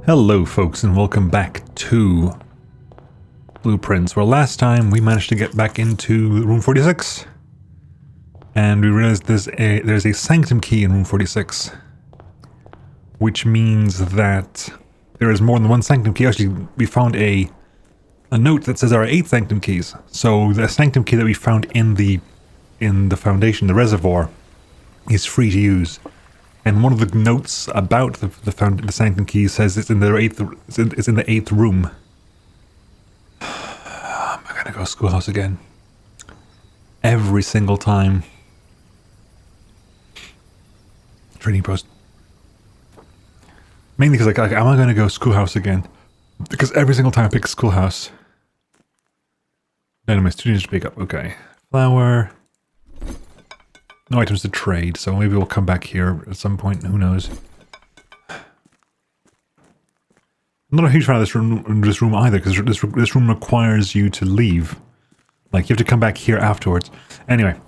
Hello folks and welcome back to Blueprints, where last time we managed to get back into room 46 and we realized there's a sanctum key in room 46, which means that there is more than one sanctum key. Actually, we found a note that says there are 8 sanctum keys. So the sanctum key that we found in the foundation, the reservoir, is free to use. And one of the notes about the sanctum key says it's in the 8th room. I'm gonna go schoolhouse again. Every single time. Training post. Mainly because like, am I gonna go schoolhouse again? Because every single time I pick schoolhouse. Then my students to pick up. Okay. Flower. No items to trade, so maybe we'll come back here at some point, who knows. I'm not a huge fan of this room either, because this room requires you to leave. Like, you have to come back here afterwards. Anyway.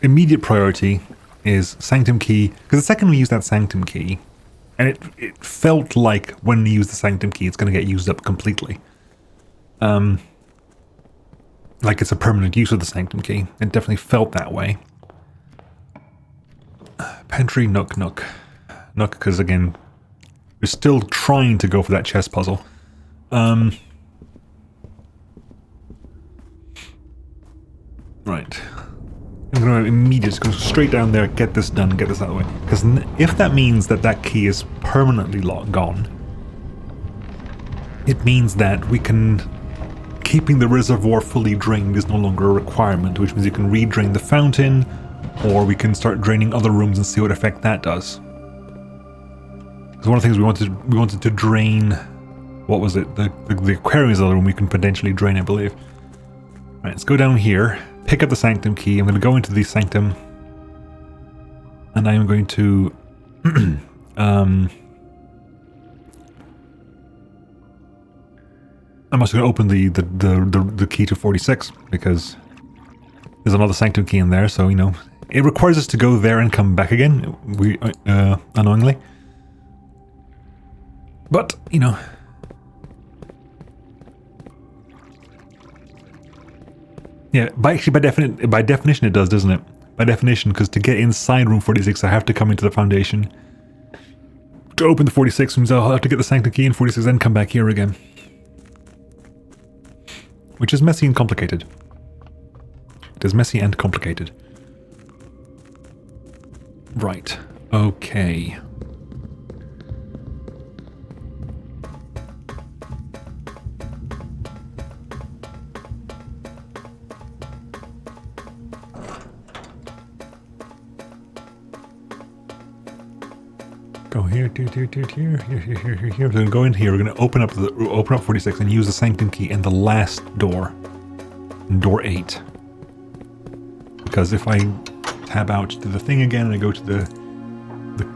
Immediate priority is sanctum key, because the second we use that sanctum key, and it felt like when we use the sanctum key, it's going to get used up completely. Like it's a permanent use of the sanctum key. It definitely felt that way. Pantry, nook, because again, we're still trying to go for that chess puzzle. Right. I'm going to immediately just go straight down there, get this done, get this out of the way. Because if that means that key is permanently gone, it means that we can... Keeping the reservoir fully drained is no longer a requirement, which means you can re-drain the fountain, or we can start draining other rooms and see what effect that does. Because one of the things we wanted to drain, what was it? The aquarium is the other room we can potentially drain, I believe. Right, let's go down here, pick up the sanctum key. I'm going to go into the sanctum, and I'm going to I'm also going to open the key to 46, because there's another sanctum key in there, so, you know, it requires us to go there and come back again, annoyingly. But, you know... Yeah, by definition it does, doesn't it? By definition, because to get inside room 46, I have to come into the foundation. To open the 46 rooms, I'll have to get the sanctum key in 46, then come back here again. Which is messy and complicated. It is messy and complicated. Right. Okay. Go here, here. We're gonna go in here. We're gonna open up 46 and use the sanctum key in the last door, door 8. Because if I tab out to the thing again and I go to the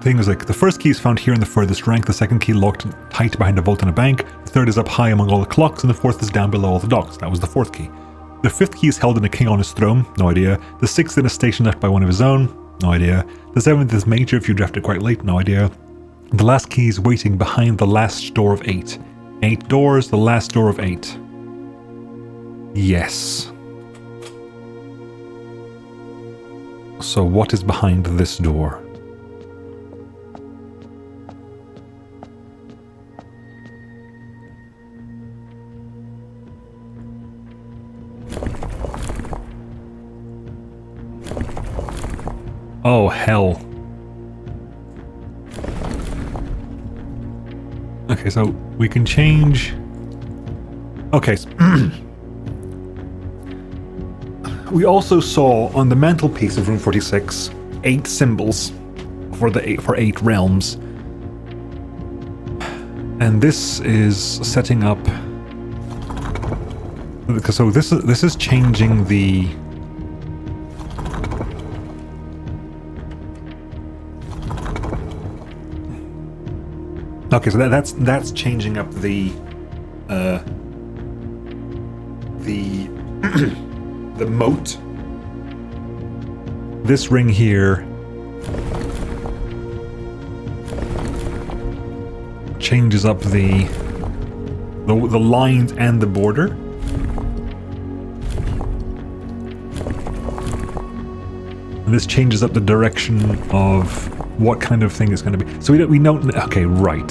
thing is like the first key is found here in the furthest rank. The second key locked tight behind a vault in a bank. The third is up high among all the clocks, and the fourth is down below all the docks. That was the 4th key. The 5th key is held in a king on his throne. No idea. The 6th in a station left by one of his own. No idea. The 7th is major if you drafted quite late. No idea. The last key is waiting behind the last door of 8. 8 doors, the last door of 8. Yes. So what is behind this door? Oh, hell. Okay, so we can change... Okay. We also saw on the mantelpiece of room 46 8 symbols for 8 realms. And this is setting up... So this is changing the... Okay, so that's changing up the moat. This ring here changes up the lines and the border. And this changes up the direction of what kind of thing it's going to be. So we know. Okay, right.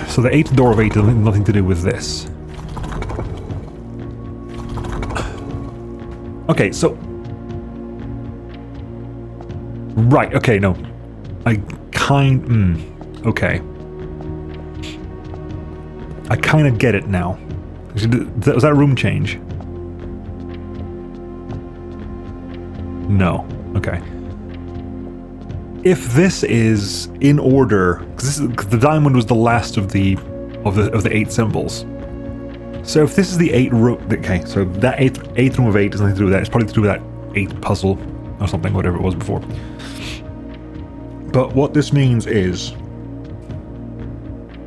So the 8th door of 8 has nothing to do with this. Okay, so... Right, okay, no. Okay. I kind of get it now. Was that a room change? No. Okay. If this is in order, because the diamond was the last of the 8 symbols. So if this is the 8 room, okay, so that eighth room of 8 has nothing to do with that. It's probably to do with that 8th puzzle or something, whatever it was before. But what this means is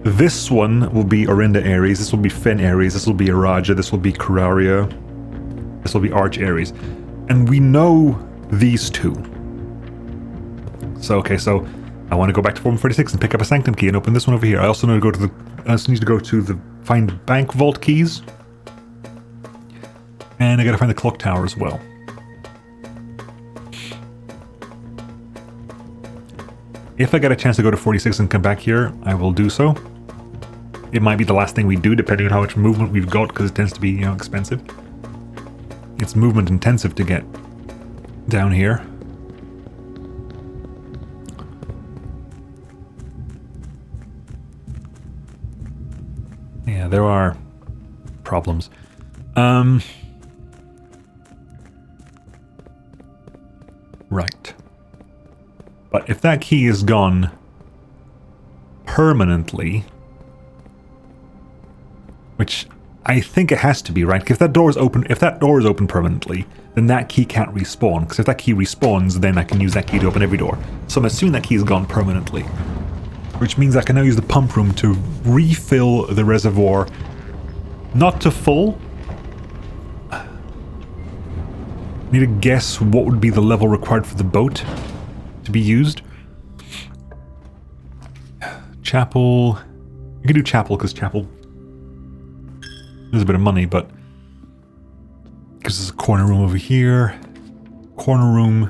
this one will be Orinda Ares, this will be Fen Ares, this will be Araja, this will be Kararia, this will be Arch Ares. And we know these two. So, okay, so I want to go back to Form 36 and pick up a Sanctum key and open this one over here. I also need to go to the find bank vault keys. And I gotta find the clock tower as well. If I get a chance to go to 46 and come back here, I will do so. It might be the last thing we do, depending on how much movement we've got, because it tends to be, you know, expensive. It's movement intensive to get down here. Yeah, there are problems. Right. But if that key is gone permanently, which I think it has to be, right? If that door is open permanently, then that key can't respawn. Because if that key respawns, then I can use that key to open every door. So I'm assuming that key is gone permanently. Which means I can now use the pump room to refill the reservoir, not to full. I need to guess what would be the level required for the boat to be used. Chapel. You can do chapel because chapel there's a bit of money, but because there's a corner room over here. Corner room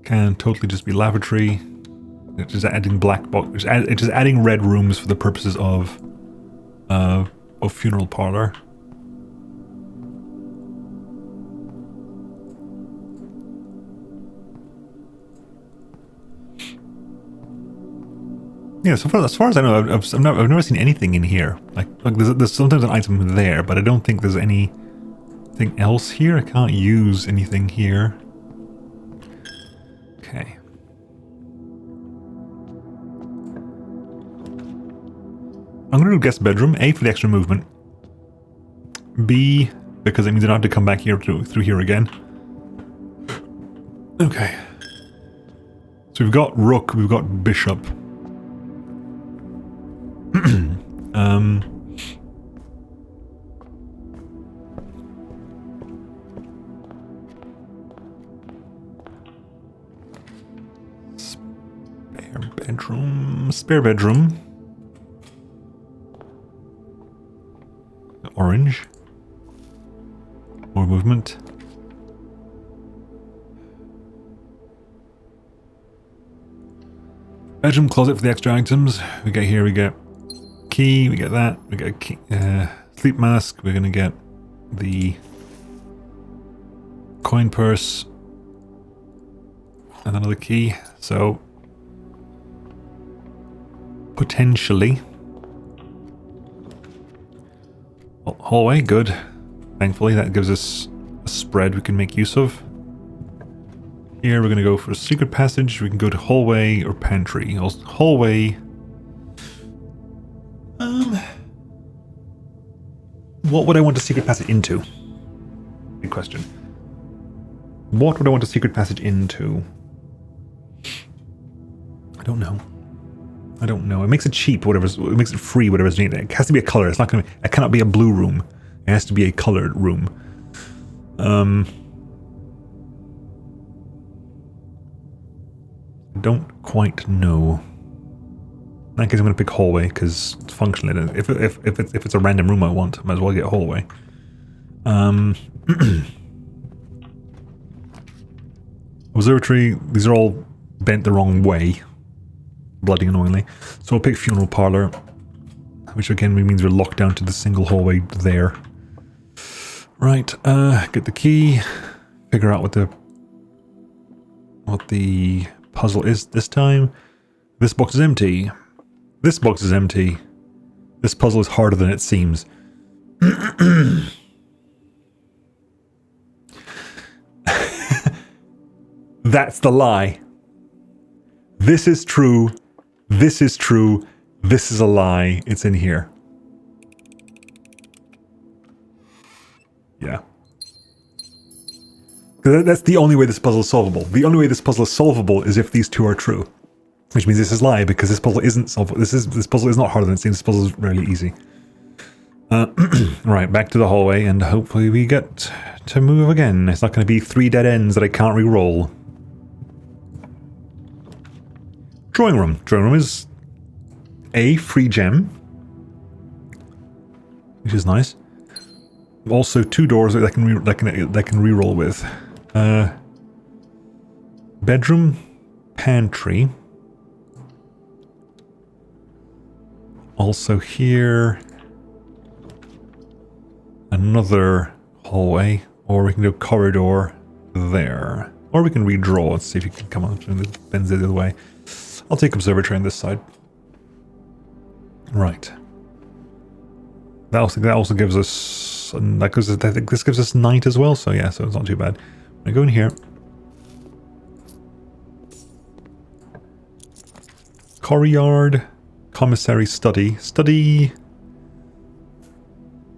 can totally just be lavatory. It's just adding black box. It's just adding red rooms for the purposes of funeral parlor. Yeah, so far, as far as I know, I've never seen anything in here. Like there's sometimes an item there, but I don't think there's anything else here. I can't use anything here. Okay. I'm going to do guest bedroom. A, for the extra movement. B, because it means I don't have to come back here through here again. Okay. So we've got rook, we've got bishop. Spare bedroom. Orange. More movement. Bedroom closet for the extra items. We get here, we get key, we get that, we get a key, sleep mask, we're gonna get the coin purse and another key, so potentially hallway, good. Thankfully that gives us a spread we can make use of. Here we're gonna go for a secret passage. We can go to hallway or pantry. Hallway. What would I want a secret passage into? Good question. What would I want a secret passage into? I don't know. I don't know. It makes it cheap, whatever's. It makes it free, whatever's needed. It has to be a color. It's not gonna. It cannot be a blue room. It has to be a colored room. don't quite know. In that case, I'm going to pick hallway, because it's functional. If it's a random room I want, I might as well get hallway. Observatory, these are all bent the wrong way. Bloody annoyingly. So I'll pick funeral parlor, which again means we're locked down to the single hallway there. Right, get the key, figure out what the puzzle is this time. This box is empty. This box is empty. This puzzle is harder than it seems. That's the lie. This is true. This is true. This is a lie. It's in here. Yeah. That's the only way this puzzle is solvable. The only way this puzzle is solvable is if these two are true. Which means this is lie, because this puzzle isn't solvable. This puzzle is not harder than it seems. This puzzle is really easy. Right, back to the hallway, and hopefully we get to move again. It's not going to be 3 dead ends that I can't re-roll. Drawing room. Drawing room is a free gem, which is nice. Also 2 doors that I can re-roll with. Bedroom, pantry. Also here, another hallway, or we can do a corridor there, or we can redraw. Let's see if you can come up and it bends the other way. I'll take observatory on this side. Right. That also gives us, I think this gives us night as well. So yeah, so it's not too bad. I go in here. Courtyard. Commissary study. Study.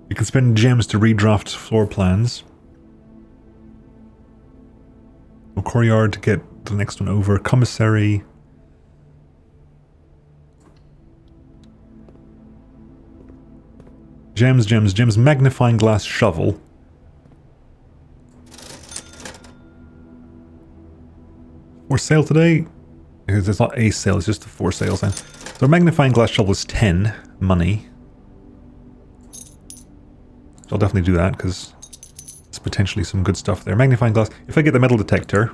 You can spend gems to redraft floor plans. Or courtyard to get the next one over. Commissary. Gems, gems, gems. Magnifying glass shovel. For sale today? Because it's not a sale, it's just a 4 sales then. So magnifying glass shovel is 10 money. So I'll definitely do that because there's potentially some good stuff there. Magnifying glass. If I get the metal detector,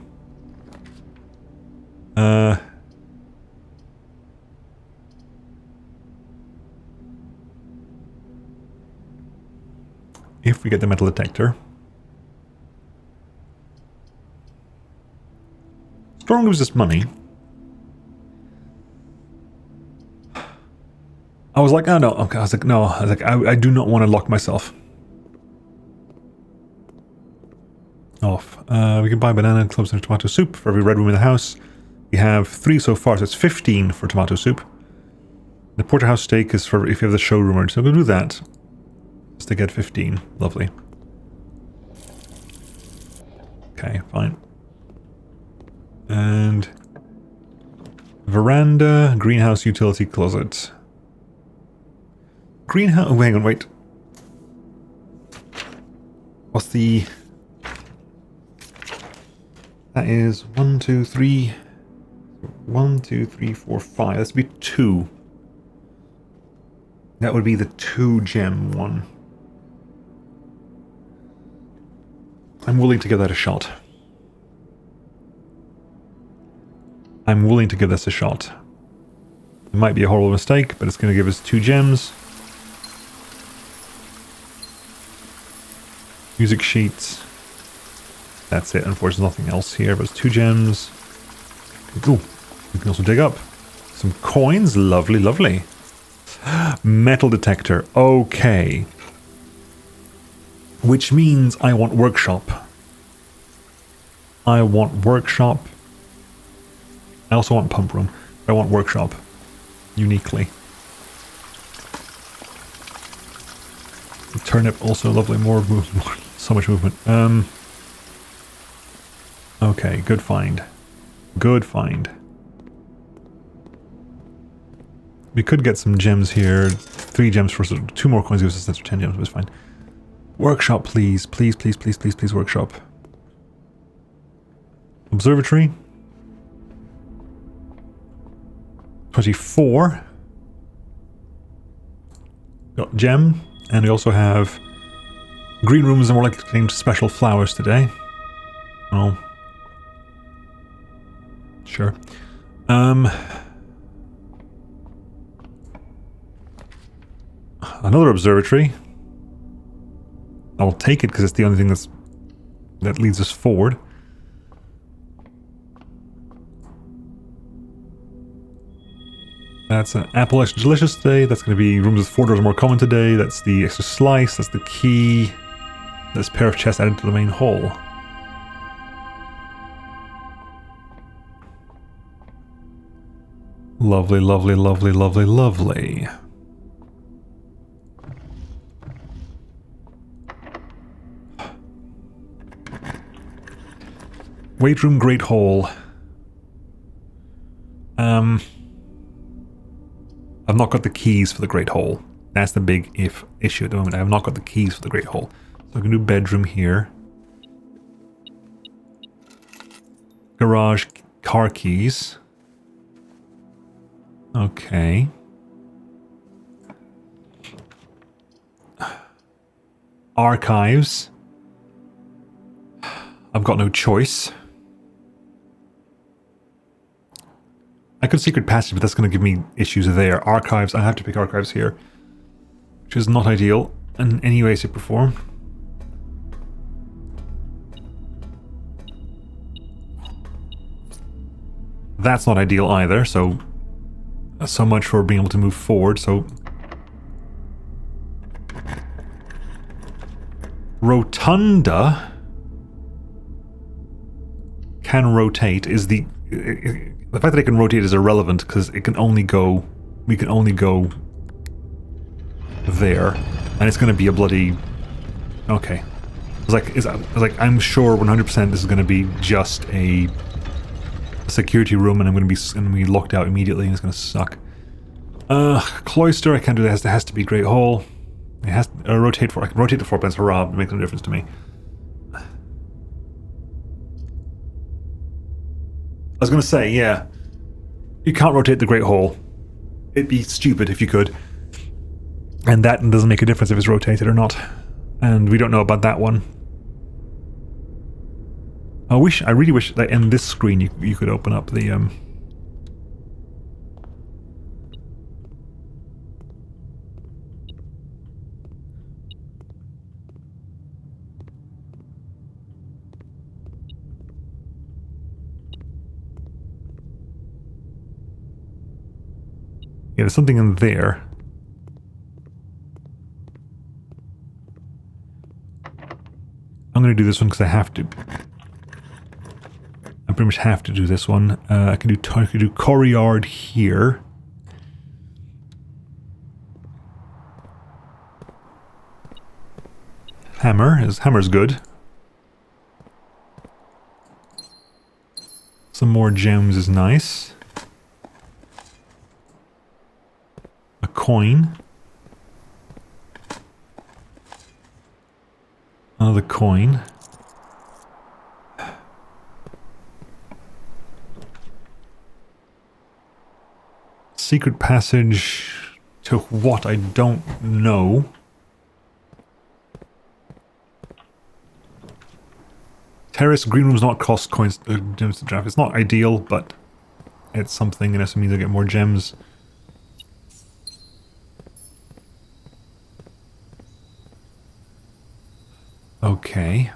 if we get the metal detector, strong gives us money. I was like, oh no, okay. I was like, I do not want to lock myself off. We can buy banana, clubs, and tomato soup for every red room in the house. We have 3 so far, so it's 15 for tomato soup. The porterhouse steak is for if you have the showroom, so we'll do that. Just to get 15. Lovely. Okay, fine. And veranda, greenhouse, utility closet. Greenhouse. Oh, hang on, wait. What's the? That is 1, 2, 3. 1, 2, 3, 4, 5. That's would be 2. That would be the 2 gem one. I'm willing to give that a shot. I'm willing to give this a shot. It might be a horrible mistake, but it's going to give us 2 gems. Music sheets. That's it. Unfortunately, nothing else here, but it's 2 gems. Ooh, we can also dig up some coins. Lovely, lovely. Metal detector. Okay. Which means I want workshop. I want workshop. I also want pump room. I want workshop. Uniquely. Turnip also lovely. More movement. So much movement. Okay, good find. Good find. We could get some gems here. 3 gems for 2 more coins gives us 10 gems, but it's fine. Workshop, please. Please, please, please, please, please, workshop. Observatory. 24. Got gem, and we also have green rooms are more likely to contain special flowers today. Oh. Sure. Another observatory. I'll take it because it's the only thing that leads us forward. That's an apple extra delicious today. That's going to be rooms with 4 doors more common today. That's the extra slice. That's the key. This pair of chests added to the main hall. Lovely, lovely, lovely, lovely, lovely. Weight room, great hall. I've not got the keys for the great hall. That's the big issue at the moment. I have not got the keys for the great hall. So I can do bedroom here. Garage, car keys. Okay. Archives. I've got no choice. I could secret passage, but that's going to give me issues there. Archives, I have to pick archives here. Which is not ideal in any way, shape, or form. That's not ideal either, so much for being able to move forward, so... Rotunda can rotate is the fact that it can rotate is irrelevant because it can only go, we can only go there, and it's going to be a bloody, okay. I was like, I'm sure 100% this is going to be just a security room, and I'm going to be locked out immediately, and it's going to suck. Cloister, I can't do that. It has to be Great Hall. It has to rotate I can rotate the 4 pence. Hurrah! It makes no difference to me. I was going to say, yeah, you can't rotate the Great Hall. It'd be stupid if you could. And that doesn't make a difference if it's rotated or not. And we don't know about that one. I really wish that in this screen you could open up the yeah, there's something in there. I'm going to do this one because I have to. I pretty much have to do this one. I can do courtyard here. Hammer's good. Some more gems is nice. A coin. Another coin. Secret passage to what? I don't know. Terrace green rooms not cost coins gems to draft. It's not ideal, but it's something, and it means I get more gems. Okay.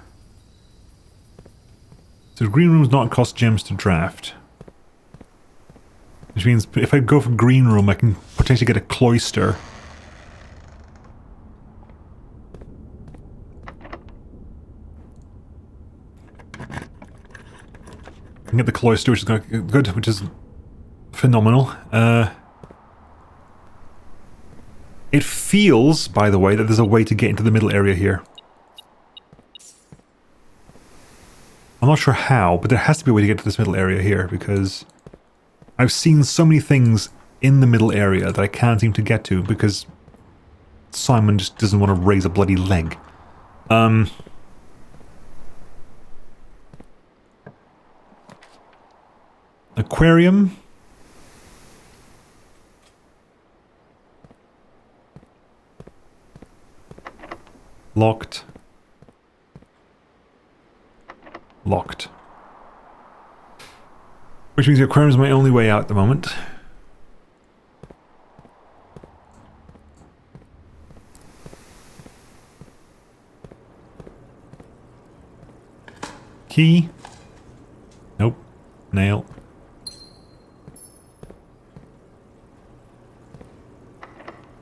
So green rooms not cost gems to draft. Which means if I go for green room, I can potentially get a cloister. I can get the cloister, which is good, which is phenomenal. It feels, by the way, that there's a way to get into the middle area here. I'm not sure how, but there has to be a way to get to this middle area here, because I've seen so many things in the middle area that I can't seem to get to, because Simon just doesn't want to raise a bloody leg. Aquarium. Locked. Locked. Which means the aquarium is my only way out at the moment. Key. Nope. Nail.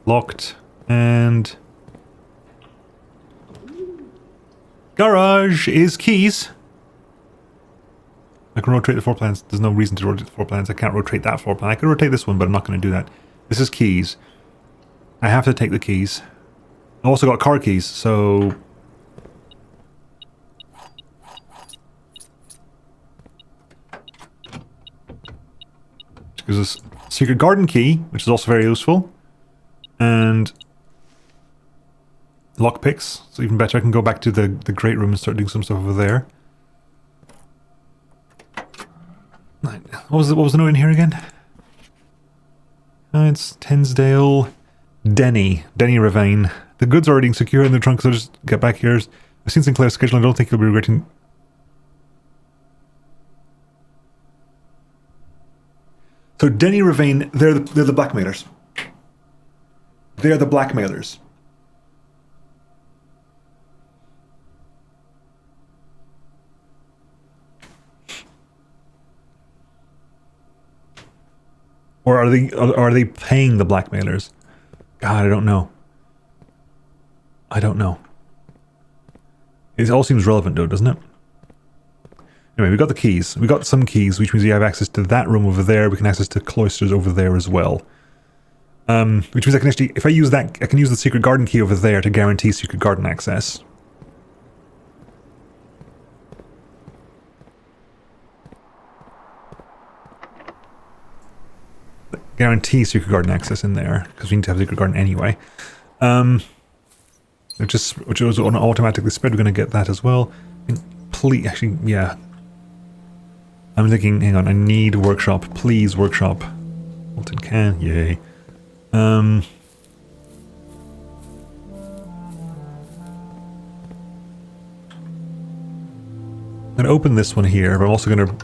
Locked. And... garage is keys. I can rotate the floor plans. There's no reason to rotate the floor plans. I can't rotate that floor plan. I can rotate this one, but I'm not going to do that. This is keys. I have to take the keys. I also got car keys, so... which gives us secret garden key, which is also very useful. And... lockpicks, so even better. I can go back to the great room and start doing some stuff over there. What was the note in here again? It's Tensdale. Denny Ravine. The goods are already secure in the trunk, so just get back here. I've seen Sinclair's schedule. I don't think you'll be regretting. So Denny Ravine, they're the blackmailers. They're the blackmailers. Or are they paying the blackmailers? God, I don't know. I don't know. It all seems relevant though, doesn't it? Anyway, we got the keys. We got some keys, which means we have access to that room over there. We can access to cloisters over there as well. Which means I can actually, if I use that, I can use the secret garden key over there to guarantee secret garden access. Guarantee secret garden access in there, because we need to have secret garden anyway. Which was on automatically spread, we're going to get that as well. Please, actually, yeah. I'm thinking, hang on, I need workshop. Please, workshop. Molten can, yay. I'm going to open this one here, but I'm also going to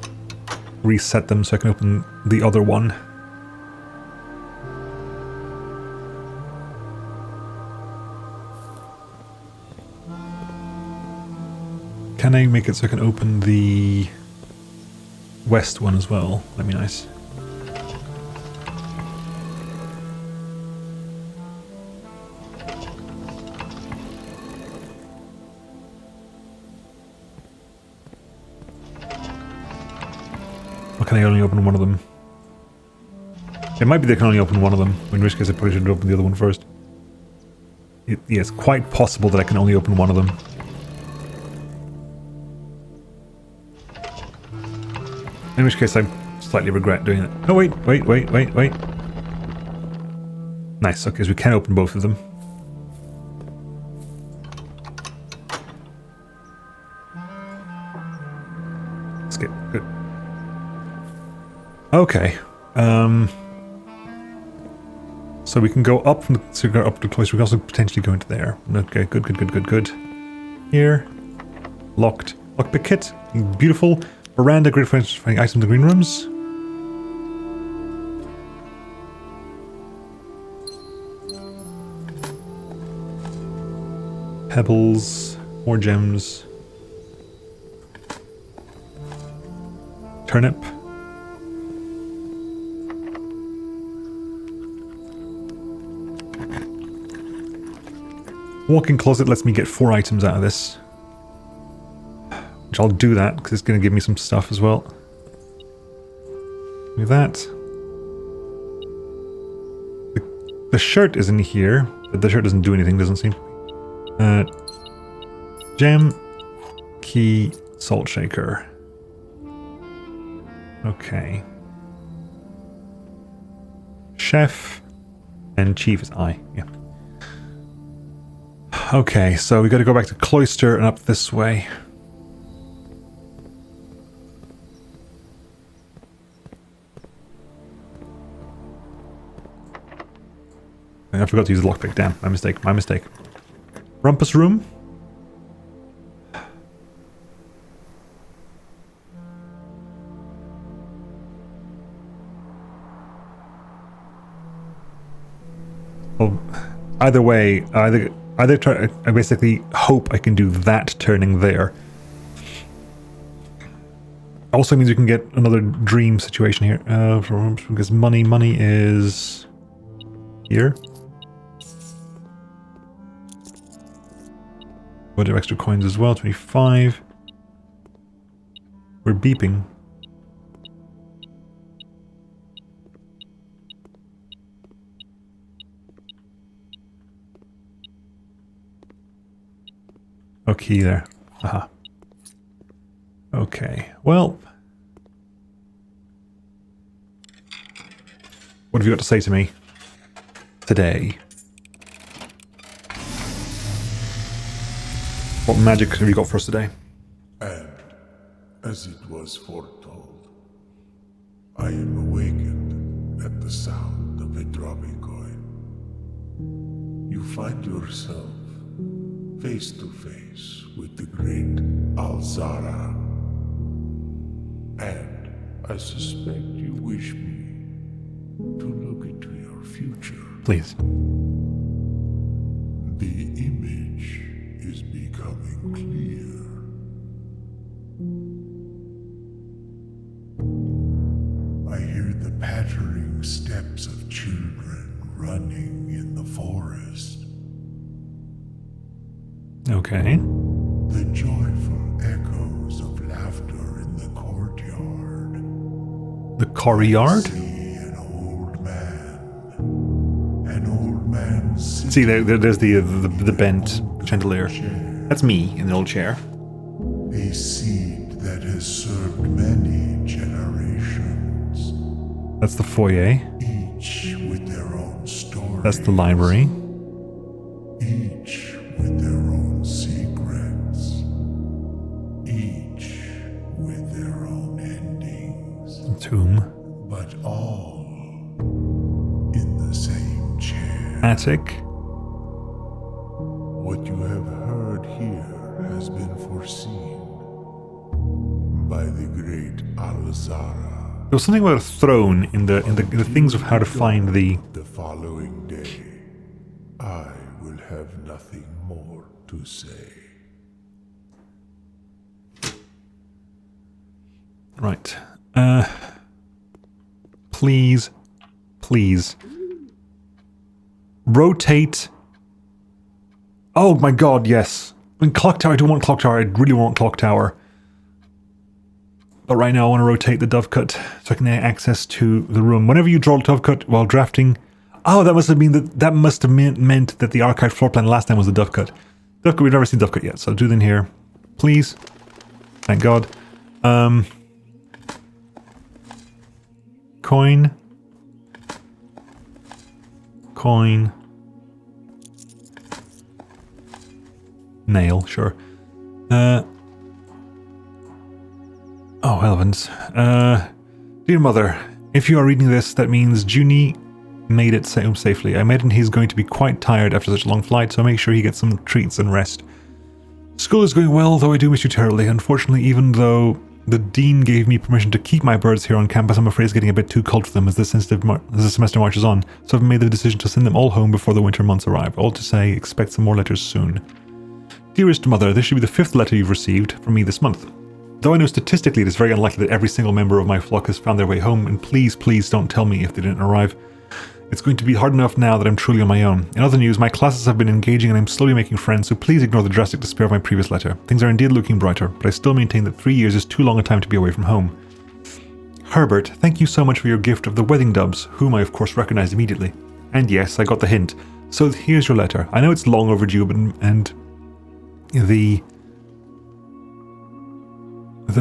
reset them so I can open the other one. Can I make it so I can open the west one as well? That'd be nice. Or can I only open one of them? It might be they can only open one of them, in which case I probably should open the other one first. Yeah, it's quite possible that I can only open one of them. In which case I slightly regret doing it. Oh wait. Nice, okay, so we can open both of them. Skip, good. Okay. So we can go up from the cigar up to the cloister. We can also potentially go into there. Okay, good. Here. Locked. Lockpick kit. Beautiful. Veranda, great for finding items in the green rooms. Pebbles, more gems. Turnip. Walk-in closet lets me get 4 items out of this. Which I'll do that, because it's going to give me some stuff as well. Do that. The shirt is in here, but the shirt doesn't do anything, doesn't seem. Gem, key, salt shaker. Okay. Chef, and chief is I, yeah. Okay, so we got to go back to cloister and up this way. I forgot to use the lockpick. Damn, my mistake. Rumpus room. Well, either way, either try. I basically hope I can do that turning there. Also means we can get another dream situation here. Because money is here. What are extra coins as well? 25. We're beeping. Okay, there. Aha. Okay. Well, what have you got to say to me today? What magic have you got for us today? And, as it was foretold, I am awakened at the sound of a dropping coin. You find yourself face to face with the great Alzara. And I suspect you wish me to look into your future. Please. The image is becoming clear. I hear the pattering steps of children running in the forest. Okay. The joyful echoes of laughter in the courtyard. The courtyard? See an old man See, there's the bent chandelier. That's me in the old chair. a seed that has served many generations, That's the foyer. each with their own story. That's the library. Each with their own secrets. Each with their own endings. Tomb. But all in the same chair. Attic. What you have heard here has been foreseen by the great Alzara. There was something about a throne in the things of how to find the... The following day, I will have nothing more to say. Right. Please. Please. Rotate. Oh my god, yes. I mean, clock tower, I don't want clock tower. I really want clock tower. But right now I want to rotate the dovecot so I can get access to the room. Whenever you draw a dovecot while drafting... Oh, that must have meant that the archived floor plan last time was the dovecot. Dovecot, we've never seen dovecot yet, so I'll do it in here. Please. Thank God. Coin. Coin. Nail, sure. Oh, heavens. Dear Mother, if you are reading this, that means Junie made it home safely. I imagine he's going to be quite tired after such a long flight, so make sure he gets some treats and rest. School is going well, though I do miss you terribly. Unfortunately, even though the Dean gave me permission to keep my birds here on campus, I'm afraid it's getting a bit too cold for them as the semester marches on, so I've made the decision to send them all home before the winter months arrive. All to say, expect some more letters soon. Dearest Mother, this should be the 5th letter you've received from me this month. Though I know statistically it is very unlikely that every single member of my flock has found their way home, and please, please don't tell me if they didn't arrive. It's going to be hard enough now that I'm truly on my own. In other news, my classes have been engaging and I'm slowly making friends, so please ignore the drastic despair of my previous letter. Things are indeed looking brighter, but I still maintain that 3 years is too long a time to be away from home. Herbert, thank you so much for your gift of the wedding doves, whom I of course recognized immediately. And yes, I got the hint. So here's your letter. I know it's long overdue, but the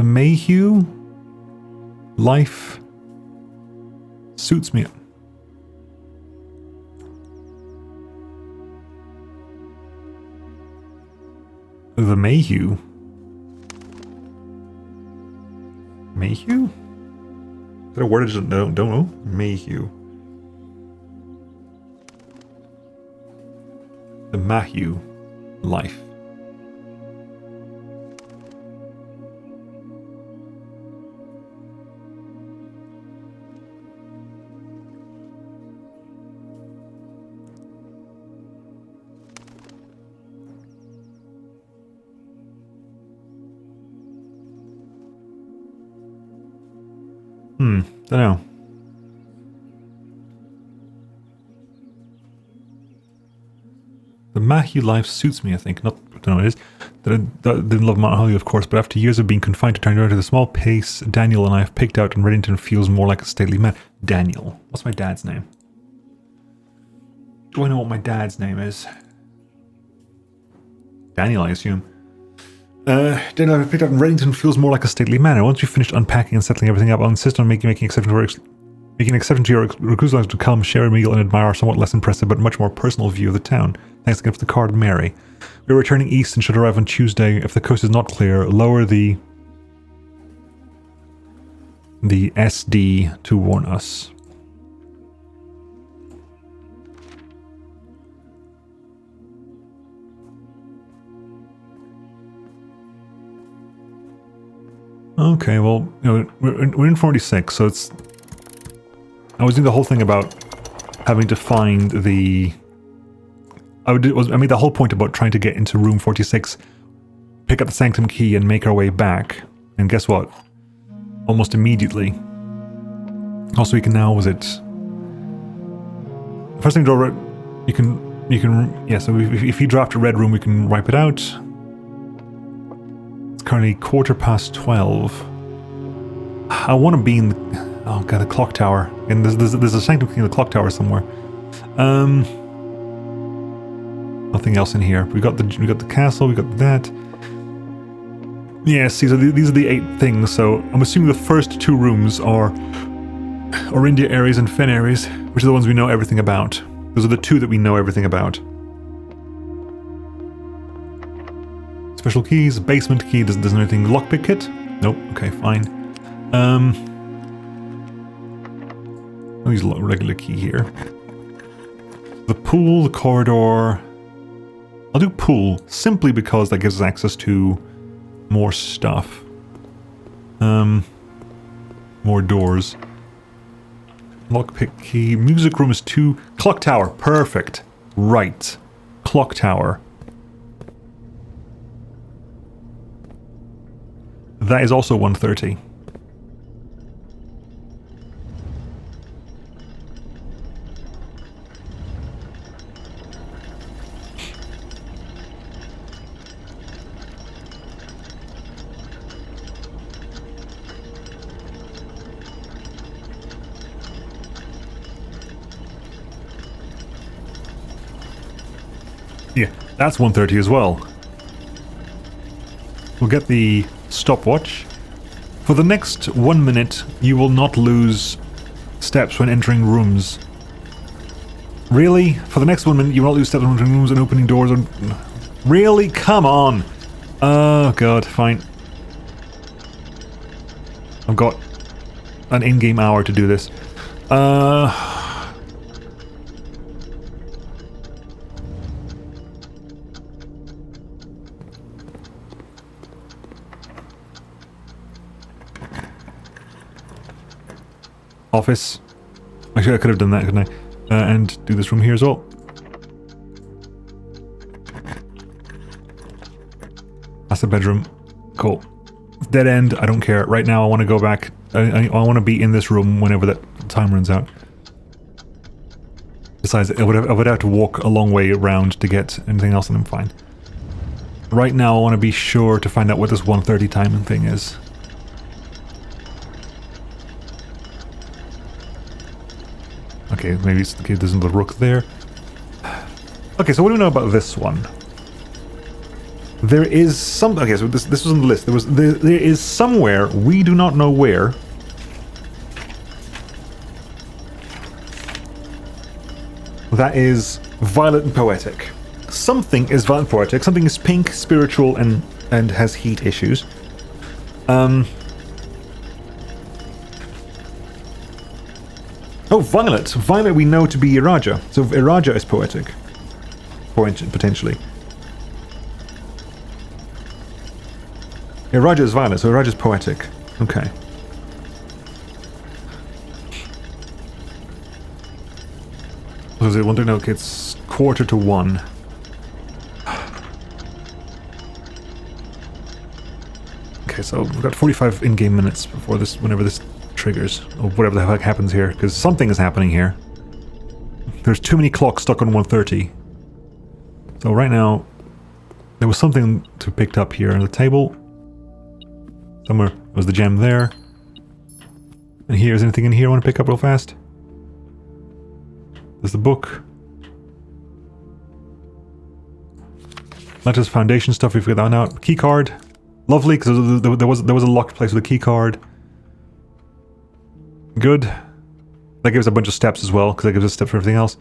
Mayhew life suits me. The Mayhew? Mayhew? Is that a word I just don't know? Mayhew. The Mayhew life. Don't know. The Mahi life suits me, I think. Not, I don't know what it is. Didn't love Mount Holly, of course, but after years of being confined to Turndown to the small pace Daniel and I have picked out in Reddington feels more like a stately man. Daniel. What's my dad's name? Do I know what my dad's name is? Daniel, I assume. Daniel, I've picked out in Reddington feels more like a stately manor. Once we've finished unpacking and settling everything up, I'll insist on making exception to your recusal to come, share a meal, and admire our somewhat less impressive but much more personal view of the town. Thanks again for the card, Mary. We're returning east and should arrive on Tuesday. If the coast is not clear, lower the SD to warn us. Okay, well, you know, we're in 46, so it's... I was doing the whole thing about having to find the... I made the whole point about trying to get into room 46, pick up the sanctum key and make our way back. And guess what? Almost immediately. Also, you can now, was it... First thing, draw red... You can... Yeah, so if you draft a red room, we can wipe it out. It's currently 12:15. I want to be in the... Oh god, the clock tower. And there's a sanctum key in the clock tower somewhere. Nothing else in here. We got the castle. We got that. Yeah. See, so these are the 8 things. So I'm assuming the first 2 rooms are Orindia Ares and Fen Ares, which are the ones we know everything about. Those are the 2 that we know everything about. Special keys. Basement key. Doesn't anything. Lockpick kit. Nope. Okay, fine. I'll use a regular key here. The pool, the corridor. I'll do pool, simply because that gives us access to more stuff. More doors. Lockpick key. Music room is 2. Clock tower. Perfect. Right. Clock tower. That is also 130. Yeah, that's 130 as well. We'll get the stopwatch. For the next 1 minute, you will not lose steps when entering rooms. Really? For the next 1 minute, you will not lose steps when entering rooms and opening doors. Really? Come on! Oh god, fine. I've got an in-game hour to do this. Office. Actually, I could have done that, couldn't I? And do this room here as well. That's the bedroom. Cool. Dead end. I don't care. Right now, I want to go back. I want to be in this room whenever that time runs out. Besides, I would have to walk a long way around to get anything else, and I'm fine. Right now, I want to be sure to find out what this 1:30 timing thing is. Okay, maybe it's okay. There's the rook there. Okay, so what do we know about this one? There is some. Okay, so this was on the list. There is somewhere, we do not know where. That is violent and poetic. Something is violent and poetic. Something is pink, spiritual, and has heat issues. Oh, Violet. Violet we know to be Iraja. So Iraja is poetic. Potentially. Iraja is Violet, so Iraja is poetic. Okay. What was it? Wonder, no, okay, it's 1:45. Okay, so we've got 45 in-game minutes before this, whenever this triggers, or whatever the heck happens here, because something is happening here. There's too many clocks stuck on 130. So right now, there was something to picked up here on the table. Somewhere was the gem there. And here, is anything in here I want to pick up real fast? There's the book. Letters, foundation stuff, we figured that one out. Key card. Lovely, because there was a locked place with a key card. Good. That gives a bunch of steps as well, because that gives us steps for everything else.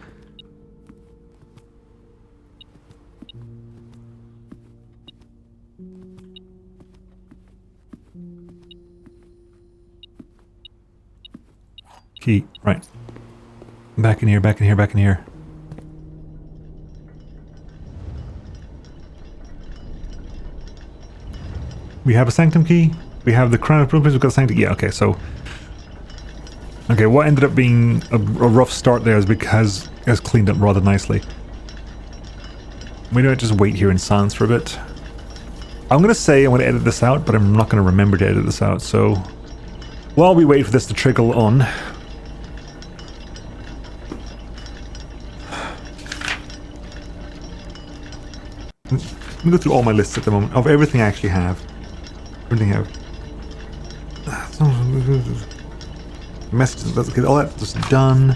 Key, right. Back in here, back in here, back in here. We have a sanctum key. We have the crown of prince. We've got a sanctum. Yeah, okay, so... Okay, what ended up being a rough start there is because it's cleaned up rather nicely. We don't just wait here in silence for a bit. I'm going to say I'm going to edit this out, but I'm not going to remember to edit this out, so... While we wait for this to trickle on... Let me go through all my lists at the moment of everything I actually have. Everything I have. Messages, that's okay, all that's done.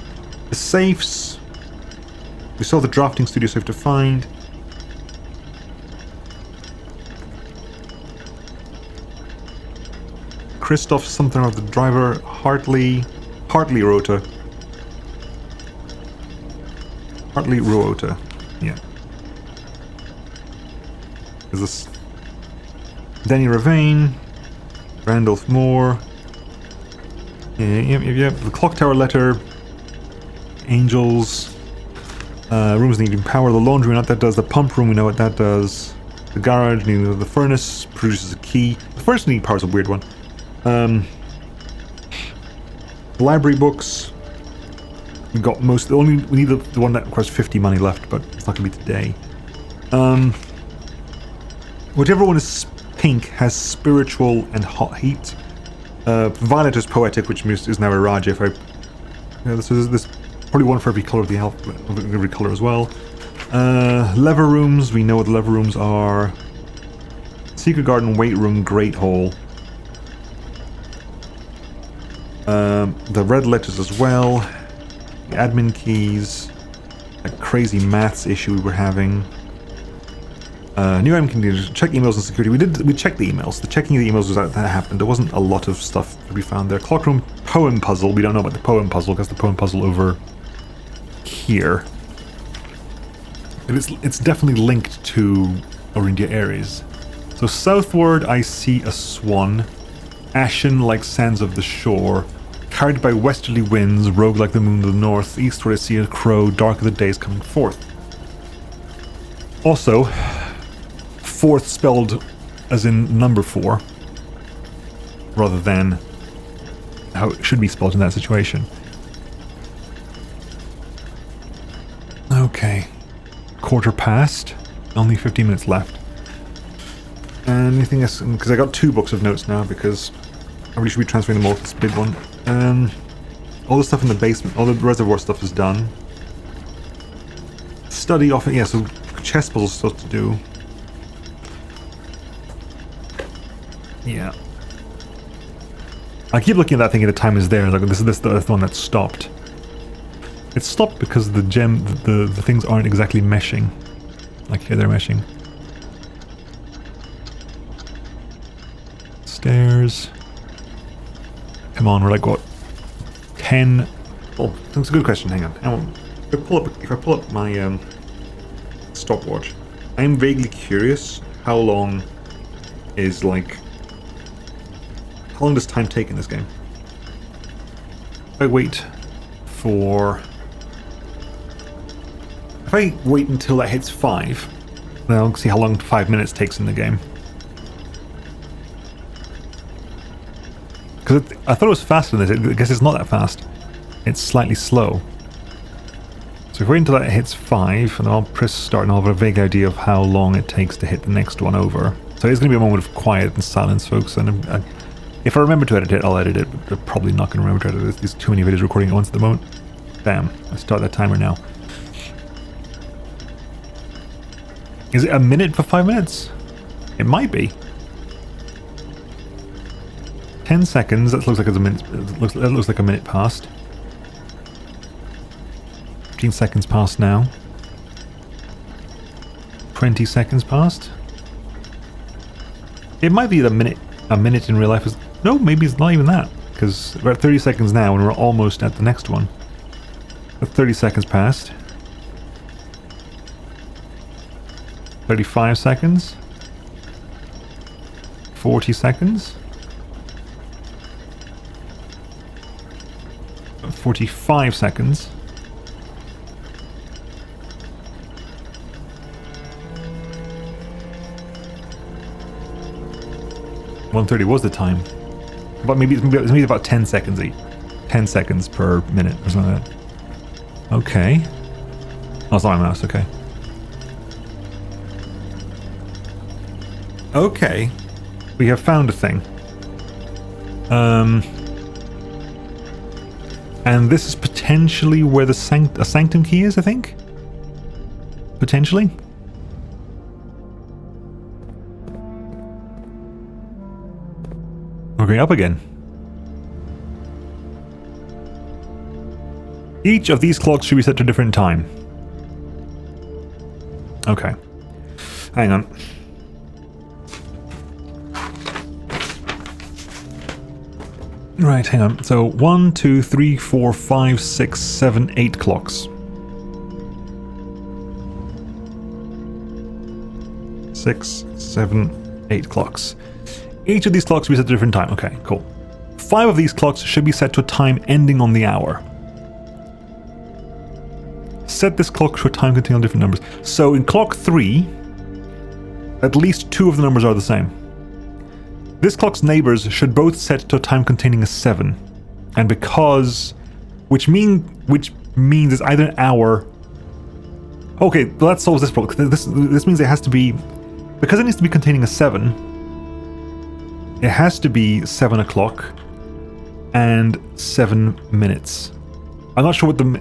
The safes. We saw the drafting studio safe to find. Christoph, something of the driver. Hartley Rota. Hartley Rota. Yeah. Is this Danny Ravane, Randolph Moore, yep, the clock tower letter, angels, rooms needing power, the laundry, we know what that does, the pump room, we know what that does, the garage, needing the furnace, produces a key, the furnace needing power is a weird one, library books, we got most, we need the one that requires 50 money left, but it's not going to be today. Whichever one is pink has spiritual and hot heat. Violet is poetic, which is now a Raj. If I, there's probably one for every color of the alphabet, every color as well. Lever rooms, we know what the lever rooms are. Secret garden, weight room, great hall. The red letters as well. The admin keys. That crazy maths issue we were having. New item can check emails and security. We checked the emails. The checking of the emails was that happened. There wasn't a lot of stuff to be found there. Clockroom poem puzzle. We don't know about the poem puzzle because the poem puzzle over here. But it's definitely linked to Orindia Ares. So southward I see a swan, ashen like sands of the shore, carried by westerly winds, rogue like the moon of the north. Eastward I see a crow, dark of the days coming forth. Also, fourth spelled as in number 4, rather than how it should be spelled in that situation. Okay. Quarter past. Only 15 minutes left. Anything else? Because I got 2 books of notes now, because I really should be transferring them all to this big one. All the stuff in the basement, all the reservoir stuff is done. Study off it, yeah, so chess puzzle stuff to do. Yeah. I keep looking at that thinking the time is there. Like this is the one that stopped. It stopped because the gem, the things aren't exactly meshing. Like here they're meshing. Stairs. Come on, we're like what? 10. Oh, that's a good question. Hang on. If I pull up my stopwatch, I'm vaguely curious how long is like. How long does time take in this game? If I wait until that hits 5, then I'll see how long 5 minutes takes in the game. Because I thought it was faster than this. I guess it's not that fast. It's slightly slow. So if we wait until that hits 5, and then I'll press start and I'll have a vague idea of how long it takes to hit the next one over. So it's going to be a moment of quiet and silence, folks, and If I remember to edit it, I'll edit it, but I'm probably not going to remember to edit it. There's too many videos recording at once at the moment. Damn, I start that timer now. Is it a minute for 5 minutes? It might be. 10 seconds, that looks like it's a minute. It looks like a minute passed. 15 seconds passed now. 20 seconds passed. It might be a minute in real life is... No, maybe it's not even that. Because we're at 30 seconds now and we're almost at the next one. 30 seconds passed. 35 seconds. 40 seconds. 45 seconds. $1:30 was the time. But maybe it's about 10 seconds each. 10 seconds per minute or something like that. Okay. Oh, it's not my mouse, okay. Okay. We have found a thing. And this is potentially where the sanctum key is, I think? Potentially? We're going up again. Each of these clocks should be set to a different time. Okay. Hang on. Right, hang on. So 1, 2, 3, 4, 5, 6, 7, 8 clocks. 6, 7, 8 clocks. Each of these clocks will be set to a different time. Okay, cool. 5 of these clocks should be set to a time ending on the hour. Set this clock to a time containing different numbers. So in clock 3, at least 2 of the numbers are the same. This clock's neighbors should both set to a time containing a 7. And because... Which means it's either an hour... Okay, well that solves this problem. This means it has to be... Because it needs to be containing a 7, it has to be 7 o'clock and 7 minutes. I'm not sure what the...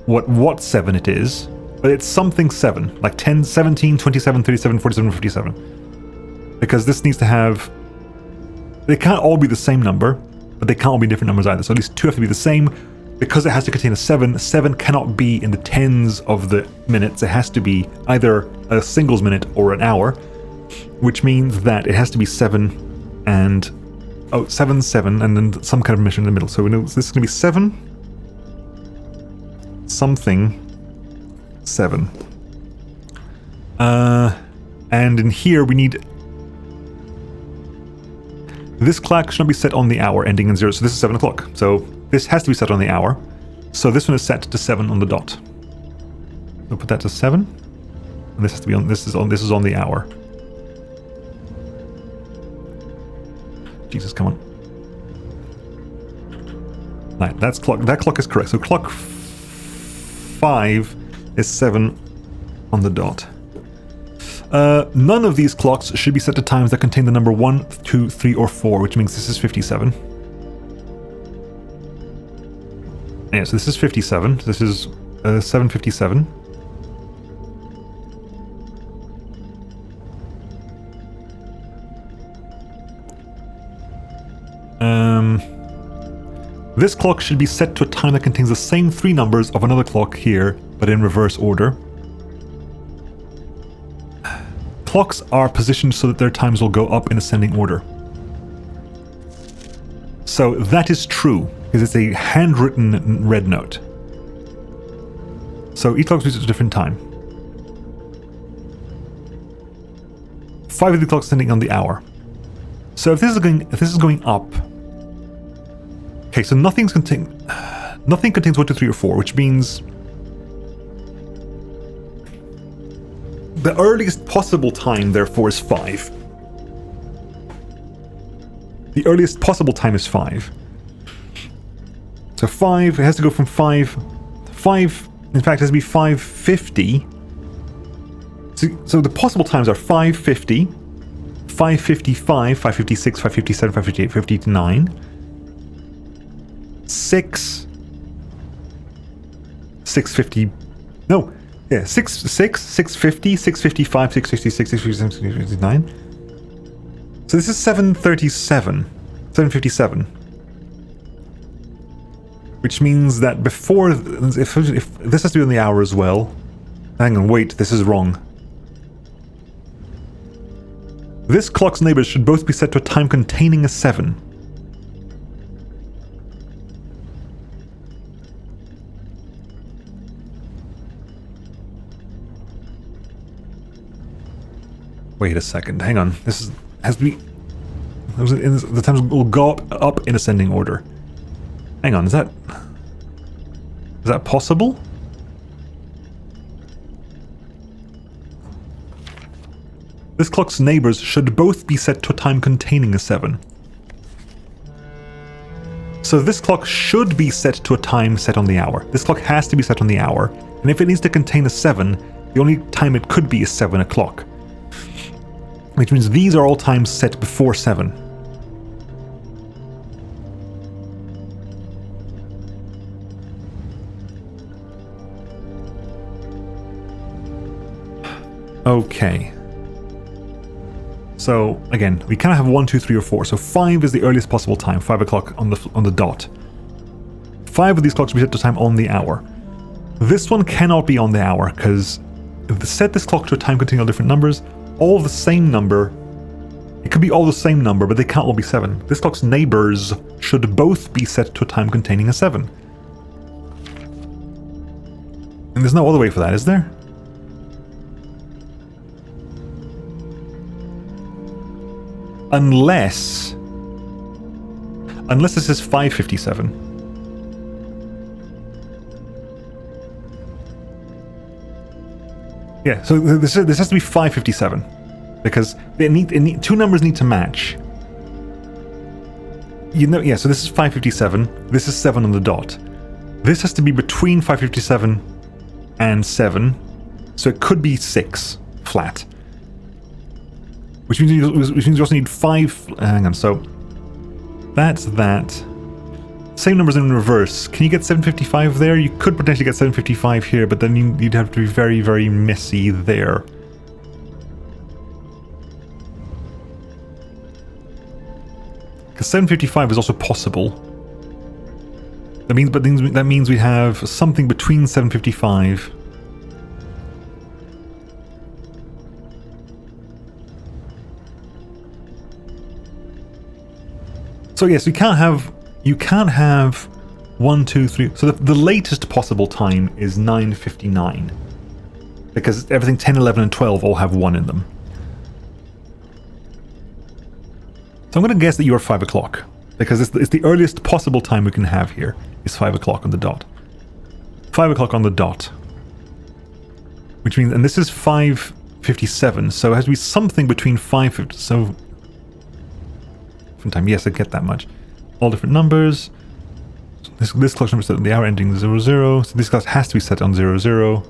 What 7 it is, but it's something 7, like 10, 17, 27, 37, 47, 57. Because this needs to have... They can't all be the same number, but they can't all be different numbers either. So at least 2 have to be the same. Because it has to contain a 7, 7 cannot be in the tens of the minutes. It has to be either a singles minute or an hour, which means that it has to be 7 and... Oh, 7, 7, and then some kind of mission in the middle. So we know this is going to be 7... something 7. And in here we need... This clock should not be set on the hour ending in 0, so this is 7 o'clock. So this has to be set on the hour. So this one is set to 7 on the dot. We'll put that to 7. And this has to be on this is on the hour. Jesus, come on. Right, that clock is correct. So clock 5 is 7 on the dot. None of these clocks should be set to times that contain the number 1, 2, 3, or 4, which means this is 57. Yeah, so this is 57. This is 757. This clock should be set to a time that contains the same 3 numbers of another clock here, but in reverse order. Clocks are positioned so that their times will go up in ascending order. So that is true, because it's a handwritten red note. So each clock is at a different time. 5 of the clocks standing on the hour. So if this is going up. Okay, so nothing contains 1, 2, 3, or 4, which means the earliest possible time, therefore, is 5. The earliest possible time is 5. So 5, it has to go from 5, in fact, it has to be 5:50. So the possible times are 5:50, 555, 556, 557, 558, 59. 650. No. Yeah, 650, 655, 656, 657, 659. So this is 737. 757. Which means that before... If this has to be on the hour as well... Hang on, wait, this is wrong. This clock's neighbors should both be set to a time containing a 7. Wait a second, hang on. This has to be... The times will go up in ascending order. Hang on, is that possible? This clock's neighbors should both be set to a time containing a 7. So this clock should be set to a time set on the hour. This clock has to be set on the hour, and if it needs to contain a 7, the only time it could be is 7 o'clock. Which means these are all times set before 7. Okay. So, again, we kind of have 1, 2, 3, or 4. So 5 is the earliest possible time, 5 o'clock on the dot. 5 of these clocks will be set to time on the hour. This one cannot be on the hour, because if they set this clock to a time containing all different numbers, all the same number, it could be all the same number, but they can't all be 7. This clock's neighbors should both be set to a time containing a 7. And there's no other way for that, is there? Unless this is 557. Yeah, so this has to be 557 because two numbers need to match. You know, yeah. So this is 557. This is 7 on the dot. This has to be between 557 and 7, so it could be 6 flat. Which means you also need 5... Hang on, so... That's that. Same numbers in reverse. Can you get 755 there? You could potentially get 755 here, but then you'd have to be very, very messy there. Because 755 is also possible. That means we have something between 755... So yes, you can't have 1, 2, 3. So the latest possible time is 9:59, because everything 10, 11, and 12 all have 1 in them. So I'm going to guess that you're 5 o'clock, because it's the earliest possible time we can have here is 5 o'clock on the dot. 5 o'clock on the dot, which means, and this is 5:57, so it has to be something between 5:50. So. Time. Yes, I get that much. All different numbers. This clock number is set on the hour ending 00. So this clock has to be set on 00.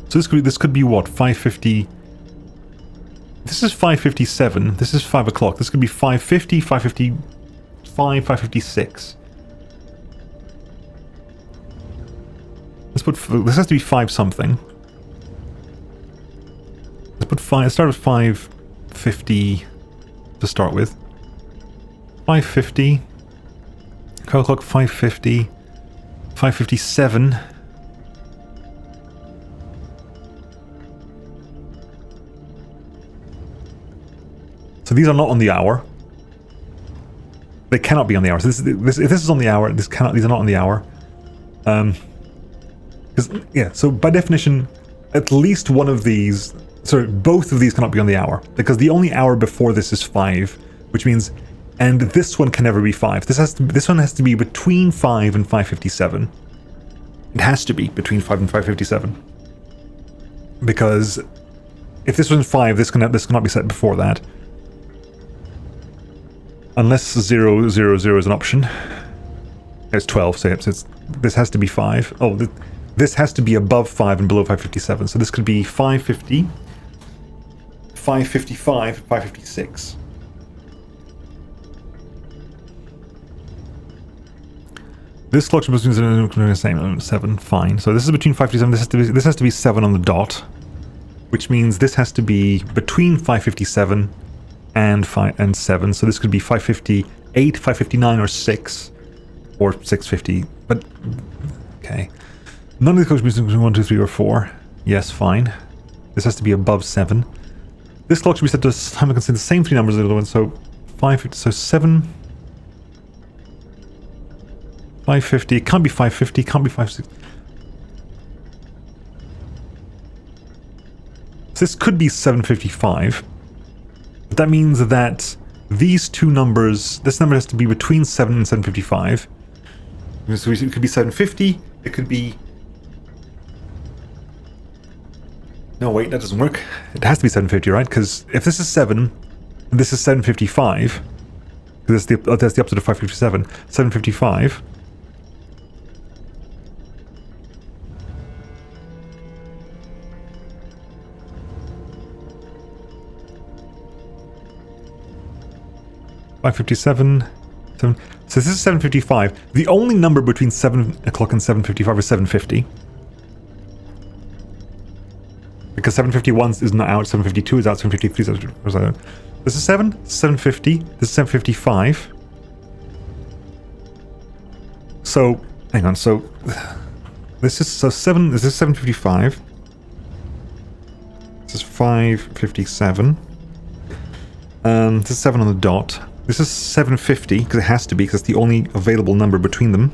So this could be what? 5:50. This is 5:57. This is 5 o'clock. This could be 5:50, 5:55, 5:56. This has to be 5 something. Let's put 5. Let's start with 5:50 to start with. 5:50. 12 o'clock. 5:50. 5:57. So these are not on the hour. They cannot be on the hour. So if this is on the hour, these are not on the hour. So by definition, at least one of these. Sorry, both of these cannot be on the hour, because the only hour before this is 5, which means, and this one can never be 5. This one has to be between 5 and 5:57. It has to be between 5 and 5:57, because if this one's 5, this cannot be set before that, unless 0, 0, 0 is an option. It's 12, so this has to be 5. Oh, this has to be above 5 and below 557. So this could be 550, 555, 556. This clock between the same 7, fine. So this is between 557. This has to be 7 on the dot, which means this has to be between 557 and 7. So this could be 558, 559, or 6, or 650. But okay, none of the clocks between 1, 2, 3, or 4. Yes, fine. This has to be above 7. This clock should be set to time I can see the same 3 numbers as the other one. So 550. So 7. 550, it can't be 550, can't be 560. So this could be 755. But that means that these two numbers, this number has to be between 7 and 755. So it could be 750, it could be... No, wait, that doesn't work. It has to be 750, right? Because if this is 7, and this is 755, because that's the opposite of 557, 755... $557, 7. So this is 755. The only number between 7 o'clock and 755 is 750. Because 751 is not out, 752 is out, 753 is out. This is 7, 750, this is 755. So, hang on, so this is 7, this is 755. This is 557. This is 7 on the dot. This is 750, because it has to be, because it's the only available number between them.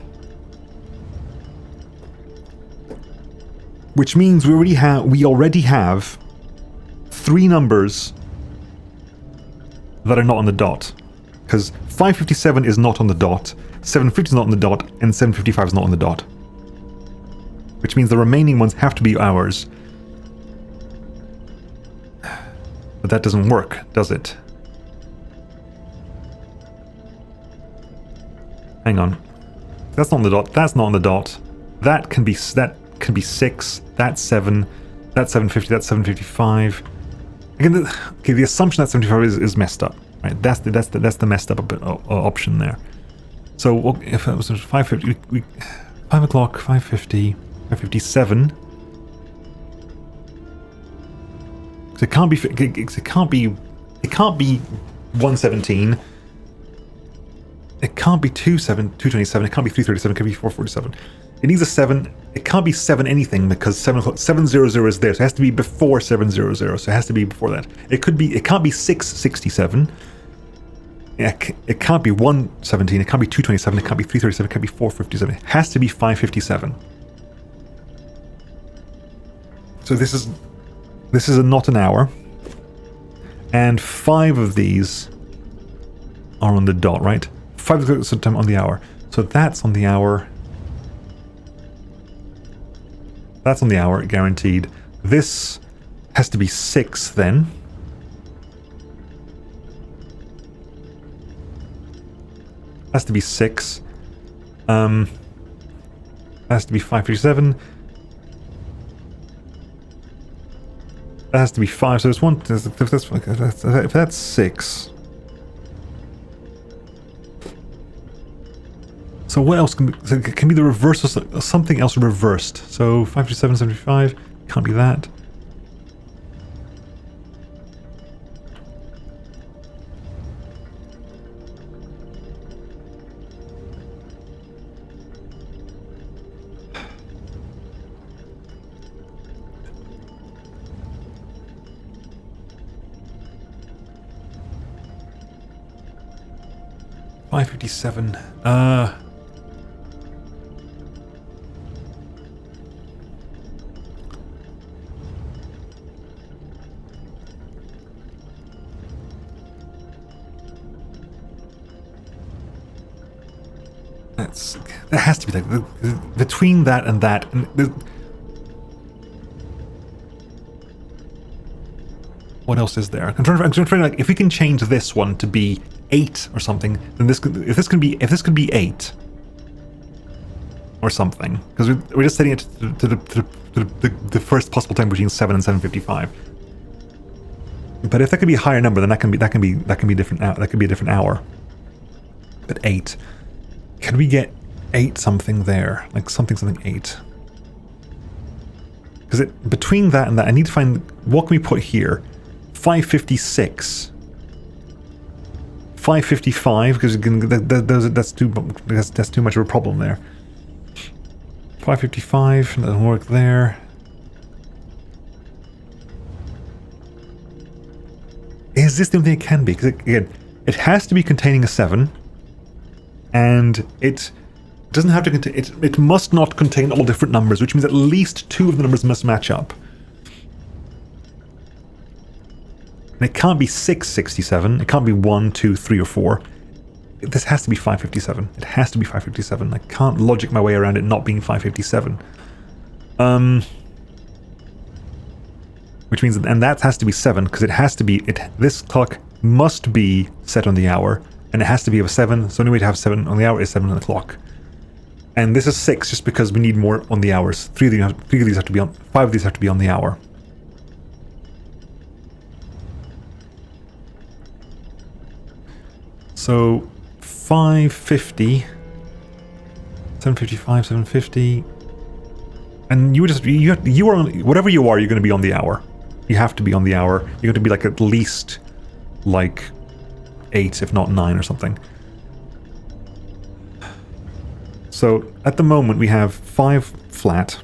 Which means we already have 3 numbers that are not on the dot. Because 557 is not on the dot, 750 is not on the dot, and 755 is not on the dot. Which means the remaining ones have to be ours. But that doesn't work, does it? Hang on. That's not on the dot. That's not on the dot. That can be 6. That's 7. That's 750. That's 755. Again, okay. The assumption that 75 is messed up. Right. That's the messed up option there. So if it was 550, 5 o'clock, 550, 557. So it can't be 117. It can't be 227, it can't be 337, it can't be 447. It needs a 7. It can't be 7 anything because 700 is there, so it has to be before 700, so it has to be before that. It can't be 667. It can't be 117, it can't be 227, it can't be 337, it can't be 457. It has to be 557. So this is not an hour. And 5 of these are on the dot, right? 5 o'clock time on the hour. So that's on the hour. That's on the hour, guaranteed. This has to be 6 then. Has to be 6. Has to be 557. That has to be 5. So there's one. If that's 6. So what else can be? So it can be the reverse or something else reversed. So 557, 75 can't be that. $557. That has to be like between that and that. And what else is there? I'm trying to like if we can change this one to be 8 or something, then this could be 8, or or something, because we're just setting it to the first possible time between 7 and 7:55. But if that could be a higher number, then that can be different. That could be a different hour. But 8, can we get 8 something there, like something 8? Because between that and that, I need to find what can we put here. 5:56. 5:55, because that's too much of a problem there. 5:55 doesn't work there. Is this the only thing it can be? Because again, it has to be containing a 7, and it doesn't have to contain. It must not contain all different numbers, which means at least 2 of the numbers must match up. And it can't be 667. It can't be 1, 2, 3, or 4. This has to be 557. It has to be 557. I can't logic my way around it not being 557. Which means, and that has to be 7, because it has to be, this clock must be set on the hour, and it has to be of a 7, so the only way to have 7 on the hour is 7 on the clock. And this is 6, just because we need more on the hours. 5 of these have to be on the hour. So 550, 755, 750, and you are on, whatever you are, you're going to be on the hour. You have to be on the hour. You're going to be like at least like 8, if not 9 or something. So at the moment we have 5 flat,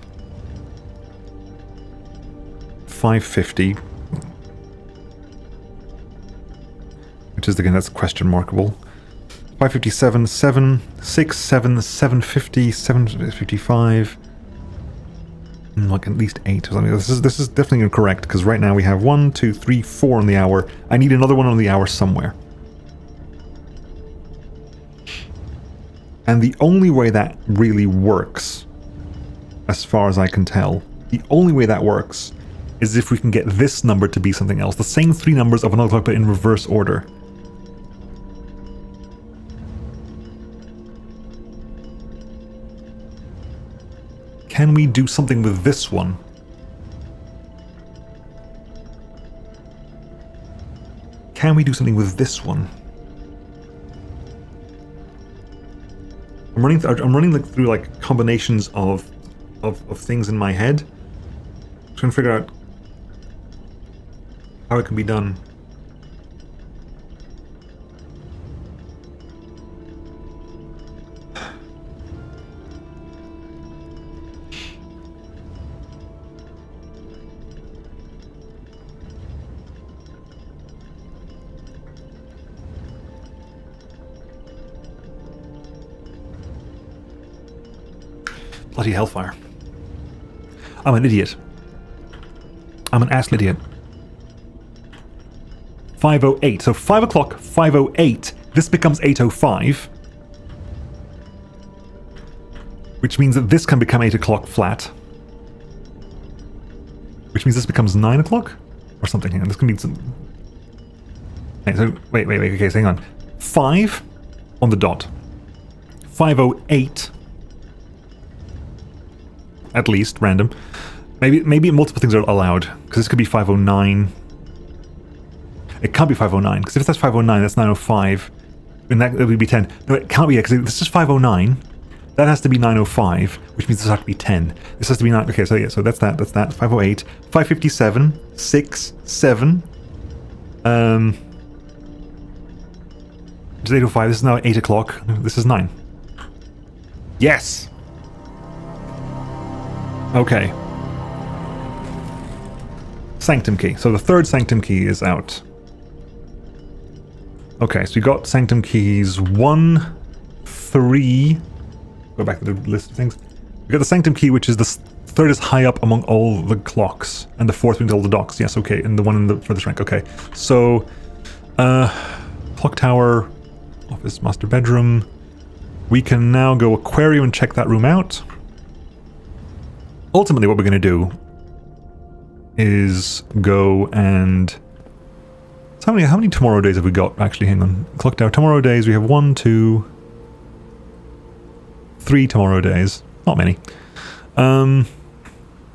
550. Which is, again, that's question markable. 557, 7, 6, 7, 750, 755. Like at least 8 or something. This is definitely incorrect, because right now we have 1, 2, 3, 4 on the hour. I need another one on the hour somewhere. And the only way that really works, as far as I can tell, the only way that works is if we can get this number to be something else. The same 3 numbers of another clock, but in reverse order. Can we do something with this one? Can we do something with this one? I'm running through like combinations of things in my head, trying to figure out how it can be done. Bloody hellfire. I'm an idiot. I'm an ass idiot. 5:08. So 5 o'clock, 5:08. This becomes 8:05. Which means that this can become 8 o'clock flat. Which means this becomes 9 o'clock? Or something. Hang on, this can be some... Okay, so, wait. Okay, so hang on. 5 on the dot. 5:08. At least, random. Maybe multiple things are allowed, because this could be 5:09. It can't be 5:09, because if that's 5:09, that's 9:05. And that would be 10. No, it can't be, because this is 5:09. That has to be 9:05, which means this has to be 10. This has to be 9. Okay, so yeah, so that's that. 5:08. 5:57. 6. 7. It's 8:05. This is now 8 o'clock. This is 9. Yes! Okay. Sanctum key. So the third sanctum key is out. Okay, so we got sanctum keys 1, 3. Go back to the list of things. We got the sanctum key, which is the third is high up among all the clocks, and the fourth between all the docks. Yes, okay, and the one in the furthest rank. Okay, so clock tower, office, master bedroom. We can now go aquarium and check that room out. Ultimately, what we're going to do is go and... So how many tomorrow days have we got? Actually, hang on. Clock tower tomorrow days. We have 1, 2, 3 tomorrow days. Not many. So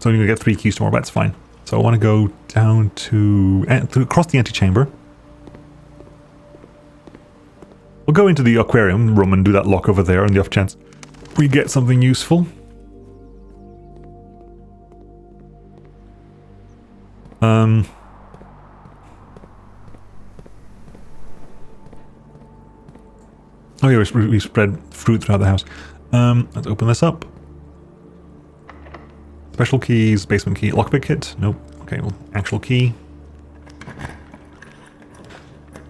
you're going to get 3 keys tomorrow, but that's fine. So I want to go down to across the antechamber. We'll go into the aquarium room and do that lock over there on the off chance we get something useful. Oh yeah, we spread fruit throughout the house. Let's open this up. Special keys, basement key, lockpick kit. Nope. Okay, well, actual key.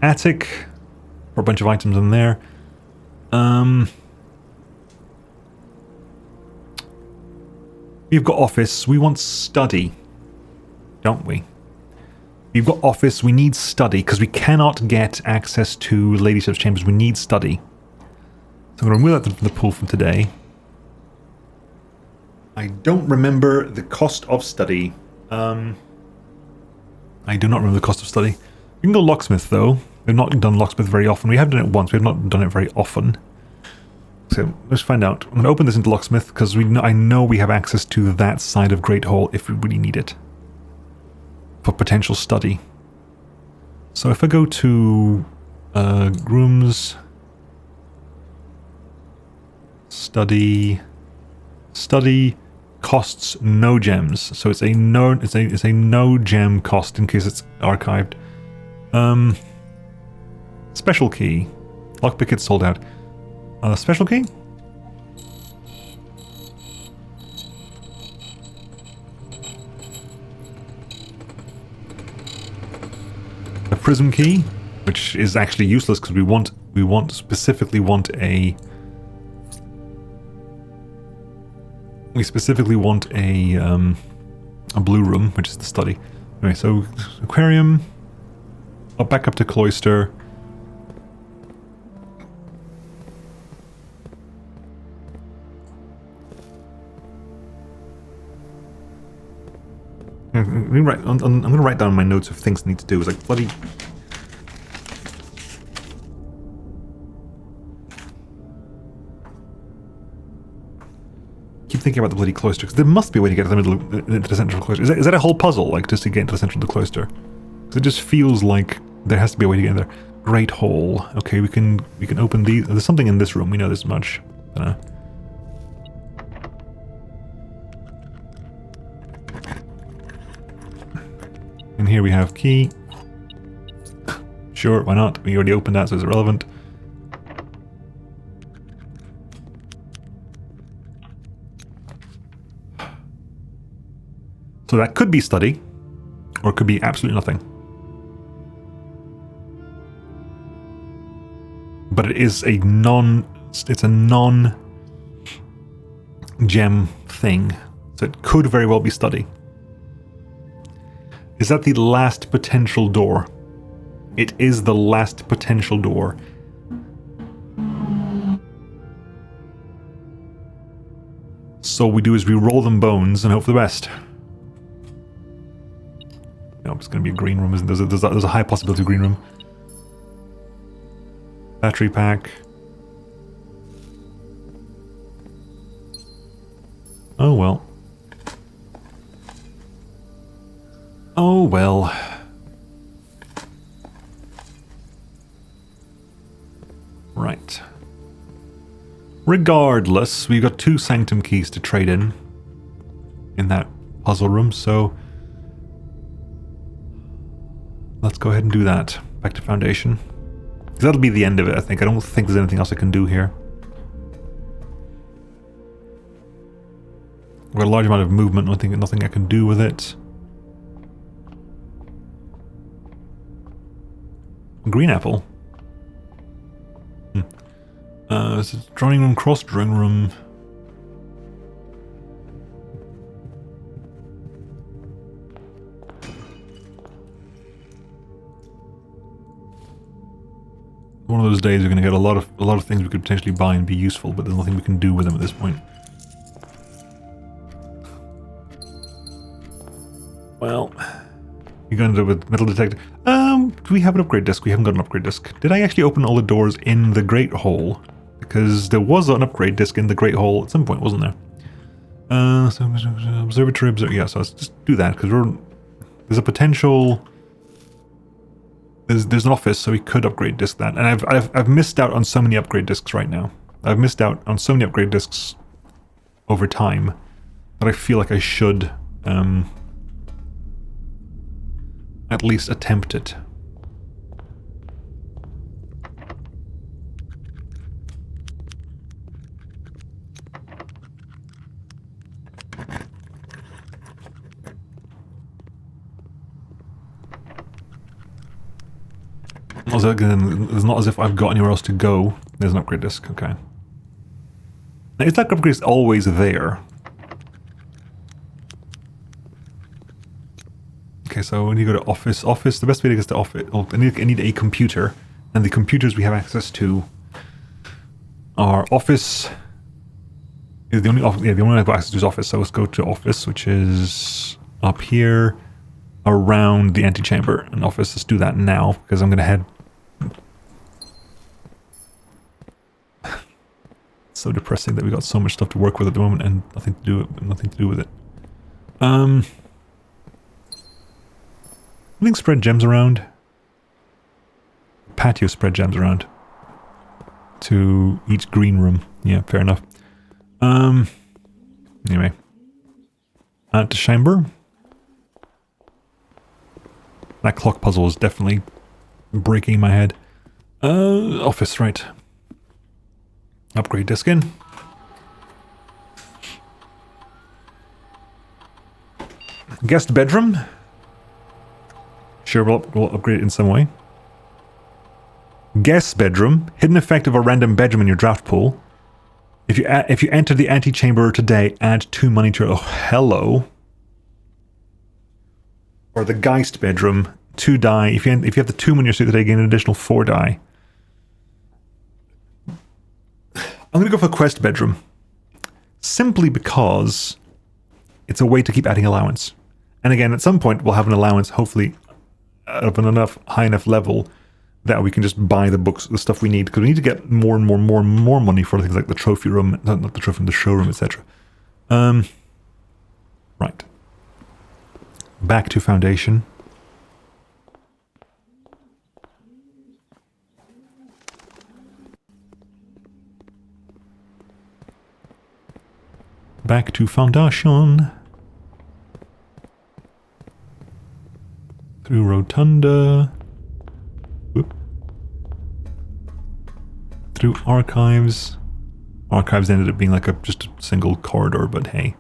Attic. For a bunch of items in there. We've got office. We want study. Don't we? We've got office. We need study because we cannot get access to Lady Chef's chambers. We need study. So I'm going to remove that from the pool from today. I don't remember the cost of study. I do not remember the cost of study. We can go locksmith though. We've not done locksmith very often. We have done it once. We have not done it very often. So let's find out. I'm going to open this into locksmith because I know we have access to that side of Great Hall if we really need it for potential study. So if I go to rooms, study costs no gems, so it's a no gem cost in case it's archived. Special key, lockpick it's sold out. Special key. A prism key, which is actually useless because we specifically want a blue room, which is the study. Anyway, so aquarium, back up to cloister. I'm going to write down my notes of things I need to do. It's like bloody. Keep thinking about the bloody cloister because there must be a way to get to the middle, into the central cloister. Is that a whole puzzle, like just to get into the central of the cloister? Because it just feels like there has to be a way to get in there. Great Hall. Okay, we can open these. There's something in this room. We know this much. I don't know. And here we have key. Sure, why not? We already opened that, so it's irrelevant. So that could be study, or it could be absolutely nothing. But it is a non-gem thing, so it could very well be study. Is that the last potential door? It is the last potential door. So what we do is we roll them bones and hope for the best. No, it's going to be a green room, isn't there? There's a high possibility of green room. Battery pack. Oh well. Oh well. Right. Regardless, we got 2 sanctum keys to trade in that puzzle room, so let's go ahead and do that. Back to Foundation. That'll be the end of it, I think. I don't think there's anything else I can do here. We've got a large amount of movement, nothing I can do with it. Green apple. Is it drawing room, cross drawing room? One of those days we're going to get a lot of things we could potentially buy and be useful, but there's nothing we can do with them at this point. Well, you're going to do with metal detector. Do we have an upgrade disc? We haven't got an upgrade disc. Did I actually open all the doors in the Great Hall? Because there was an upgrade disc in the Great Hall at some point, wasn't there? So observatory, yeah, so let's just do that, because there's a potential... There's an office, so we could upgrade disc that. And I've missed out on so many upgrade discs right now. I've missed out on so many upgrade discs over time that I feel like I should at least attempt it. Also, again, it's not as if I've got anywhere else to go. There's an upgrade disc, okay. Now, is that upgrade disc always there? Okay, so when you go to office, the best way to get to office, I need a computer, and the computers we have access to are office. The only one I've got access to is office, so let's go to office, which is up here around the antechamber. And office, let's do that now, because I'm going to head... So depressing that we got so much stuff to work with at the moment and nothing to do with it. I think spread gems around. Patio spread gems around to each green room. Yeah, fair enough. Anyway, antechamber. That clock puzzle is definitely breaking my head. Office, right. Upgrade disc in. Guest bedroom. Sure, we'll upgrade it in some way. Guest bedroom. Hidden effect of a random bedroom in your draft pool. If you enter the antechamber today, add 2 money to... Oh, hello. Or the Geist bedroom. 2 die. If you have the 2 money in your suit today, gain an additional 4 die. I'm going to go for Quest bedroom. Simply because it's a way to keep adding allowance. And again, at some point, we'll have an allowance, hopefully, of an high enough level that we can just buy the books, the stuff we need. Because we need to get more and more money for things like the trophy room, not the trophy room, the showroom, etc. Right. Back to Foundation. Back to Foundation. Through Rotunda. Whoop. Through Archives. Archives ended up being like just a single corridor, but hey.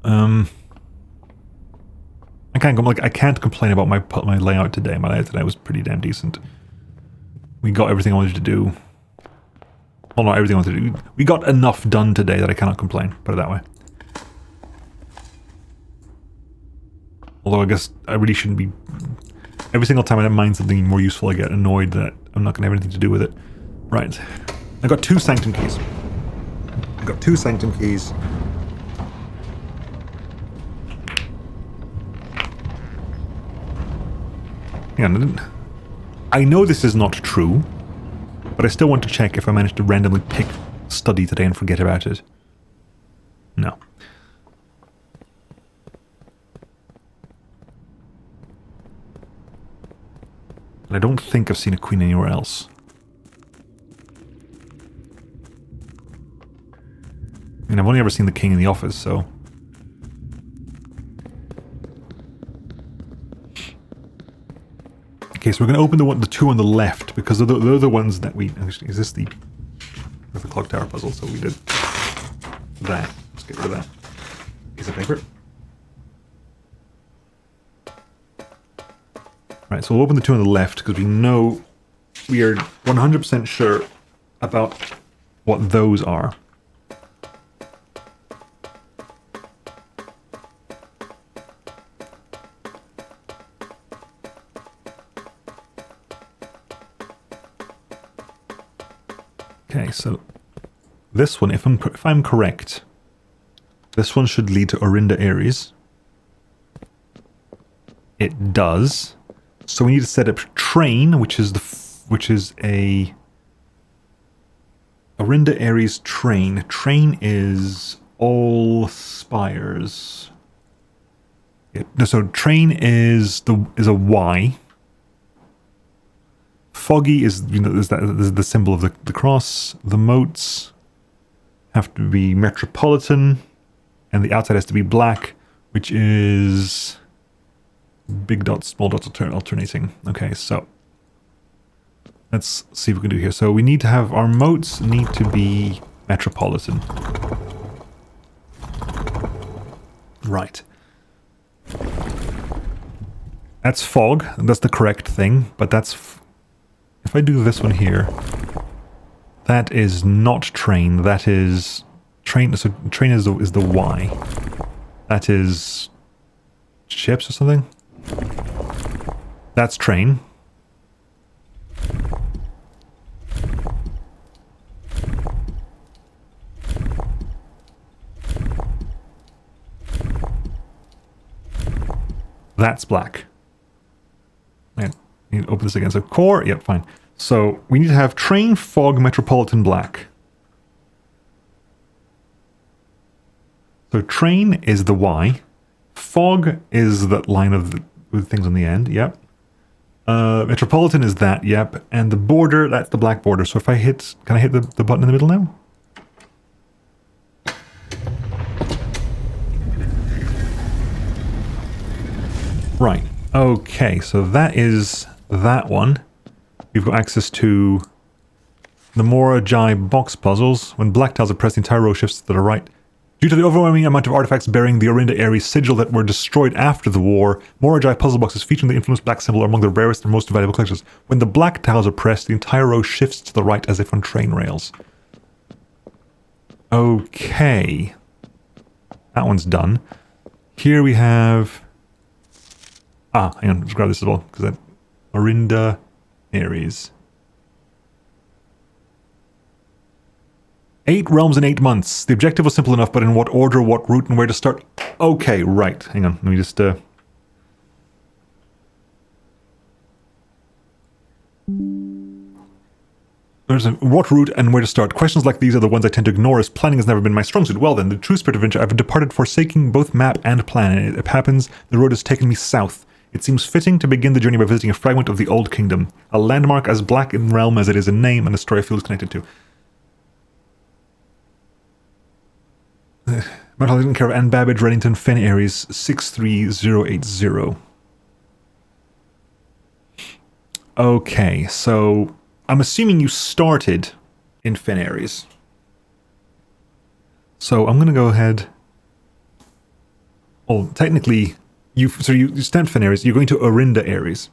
I can't complain about my layout today. My layout today was pretty damn decent. We got everything I wanted to do. Well, not everything I wanted to do. We got enough done today that I cannot complain, put it that way. Although I guess I really shouldn't be... Every single time I mind something more useful, I get annoyed that I'm not going to have anything to do with it. Right. I got 2 Sanctum keys. Hang on, I know this is not true, but I still want to check if I managed to randomly pick study today and forget about it. No. And I don't think I've seen a queen anywhere else. And I've only ever seen the king in the office, so... Okay, so we're going to open the 2 on the left, because they're the ones that we... Actually, is this the clock tower puzzle? So we did that. Let's get rid of that piece of paper. Right, so we'll open the 2 on the left, because we know we are 100% sure about what those are. Okay, so this one, if I'm correct, this one should lead to Orinda Ares. It does. So we need to set up train, which is a Orinda Ares train. Train is all spires. No, so train is a Y. Foggy is is the symbol of the cross. The moats have to be metropolitan, and the outside has to be black, which is big dots, small dots alternating. Okay, so let's see what we can do here. So we need to have our moats need to be metropolitan. Right. That's fog. That's the correct thing, but that's... If I do this one here, that is not train. That is... Train, so train is the Y. That is... ships or something? That's train. That's black. Man, you need to open this again. So core, yep, fine. So we need to have train, fog, metropolitan, black. So train is the Y. Fog is that line of with things on the end, yep. Metropolitan is that, yep. And the border, that's the black border. So if I hit, can I hit the button in the middle now? Right. Okay, so that is that one. We've got access to the Mora-Jai box puzzles. When black tiles are pressed, the entire row shifts to the right. Due to the overwhelming amount of artifacts bearing the Orinda Ares sigil that were destroyed after the war, Mora-Jai puzzle boxes featuring the infamous black symbol are among the rarest and most valuable collections. When the black tiles are pressed, the entire row shifts to the right as if on train rails. Okay. That one's done. Here we have... Ah, hang on, let's grab this as well, because that Orinda Ares. 8 realms in 8 months. The objective was simple enough, but in what order, what route, and where to start? Okay, right. Hang on, let me just... There's a what route and where to start. Questions like these are the ones I tend to ignore, as planning has never been my strong suit. Well then, the true spirit of adventure, I've departed forsaking both map and plan, and it happens the road has taken me south. It seems fitting to begin the journey by visiting a fragment of the Old Kingdom, a landmark as black in realm as it is in name, and a story I feel is connected to. Mount Hollyton, care of Anne Babbage, Reddington, Fen Ares, 63080. Okay, so I'm assuming you started in Fen Ares. So I'm going to go ahead... Oh, technically... You stand Fen Ares, you're going to Orinda Ares.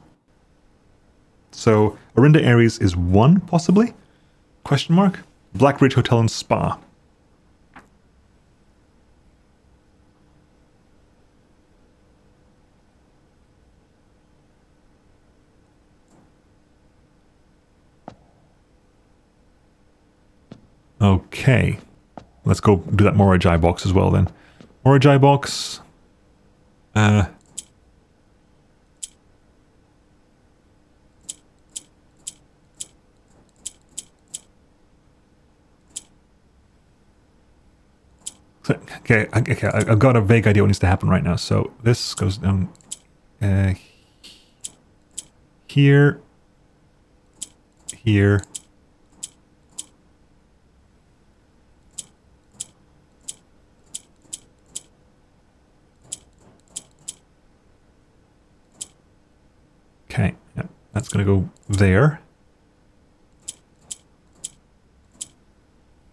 So, Orinda Ares is 1, possibly? Question mark? Blackridge Hotel and Spa. Okay. Let's go do that Mora-Jai box as well then. Mora-Jai box... Okay, I've got a vague idea what needs to happen right now. So this goes down here, here, okay, yeah, that's going to go there.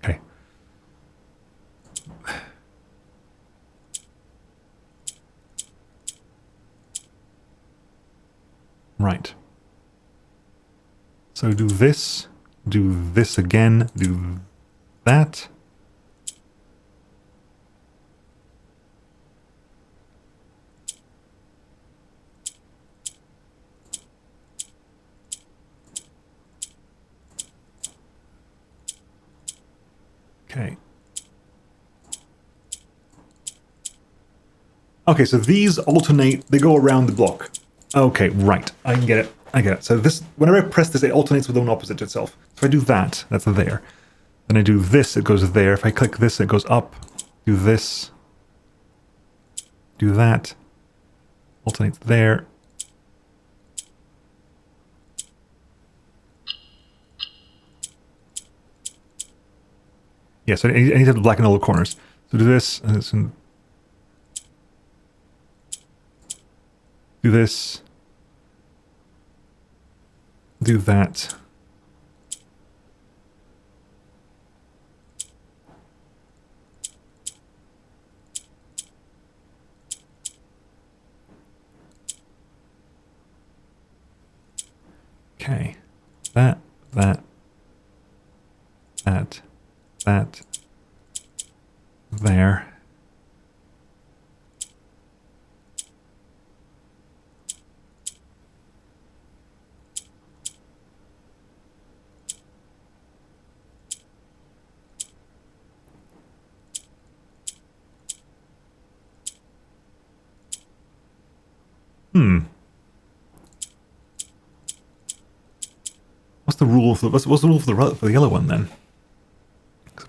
Okay. Right. So do this again, do that. Okay. Okay, so these alternate, they go around the block. Okay, right. I can get it. I get it. So this, whenever I press this, it alternates with one opposite itself. If I do that, that's there. Then I do this, it goes there. If I click this, it goes up. Do this. Do that. Alternate there. Yeah, so I need to have blacken all the corners. So do this, and this, and do this. Do that. Okay. That. There. What's the rule for the what's the rule for the yellow one then?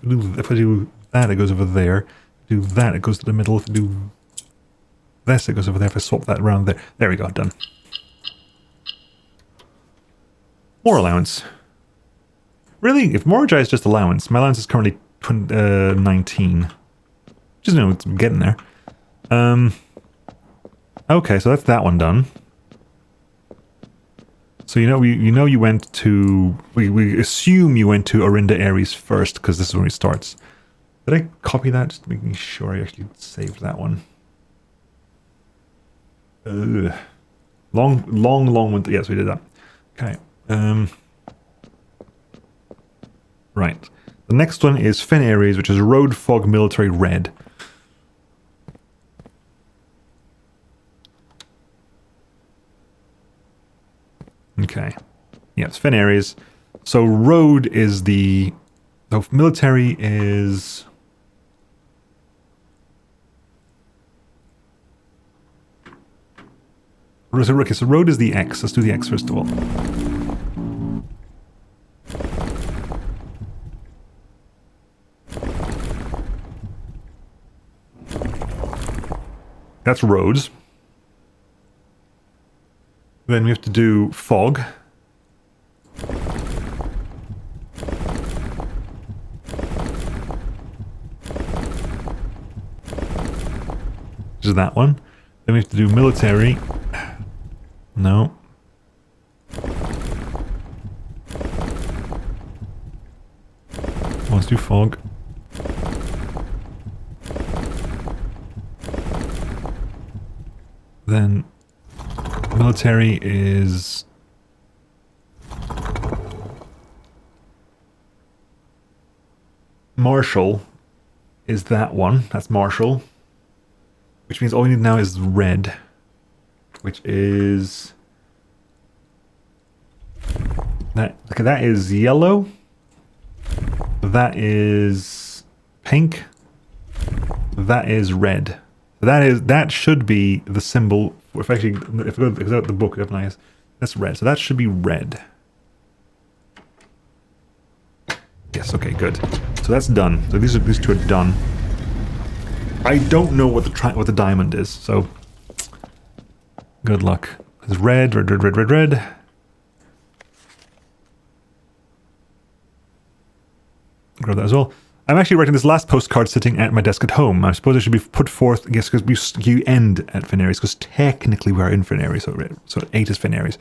If I do that, it goes over there. If I do that, it goes to the middle. If I do this, it goes over there. If I swap that around there, there we go, done. More allowance. Really, if Moragi is just allowance, my allowance is currently 19. Just know it's getting there. Okay, so that's that one done. So you went to we assume you went to Orinda Ares first because this is when it starts. Did I copy that? Just making sure I actually saved that one. Long winter. Yes, we did that. Okay. Right. The next one is Fen Ares, which is Road Fog Military Red. Okay. Yeah, it's Fen Ares. So road is the... So military is... Okay, so road is the X. Let's do the X first of all. That's roads. Then we have to do fog. Which is that one. Then we have to do military. No. Let's do fog. Then military is martial is that one. That's martial. Which means all we need now is red. Which is that. Okay, that is yellow. That is pink. That is red. That should be the symbol. If actually, if I go out the book, that's red. So that should be red. Yes. Okay. Good. So that's done. So these two are done. I don't know what the diamond is. So good luck. It's red. Grab that as well. I'm actually writing this last postcard sitting at my desk at home. I suppose it should be put forth, I guess, because you end at Fen Ares, because technically we are in Fen Ares, so 8 is Fen Ares.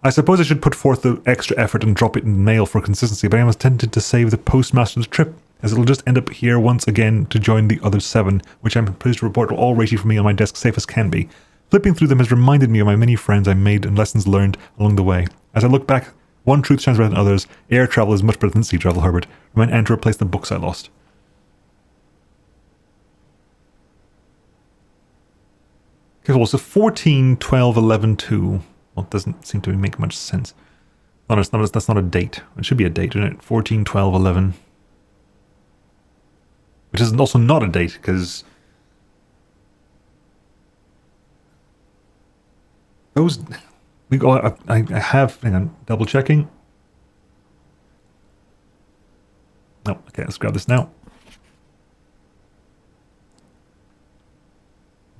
I suppose I should put forth the extra effort and drop it in the mail for consistency, but I am tempted to save the postmaster the trip, as it'll just end up here once again to join the other 7, which I'm pleased to report are all rated for me on my desk safe as can be. Flipping through them has reminded me of my many friends I made and lessons learned along the way. As I look back, one truth shines better than others. Air travel is much better than sea travel, Herbert. Remain and to replace the books I lost. Okay, well, so 14, 12, 11, 2. Well, it doesn't seem to make much sense. That's not a date. It should be a date, isn't it? 14, 12, 11. Which is also not a date, because... those... I have... Hang on, double checking. No, okay, let's grab this now.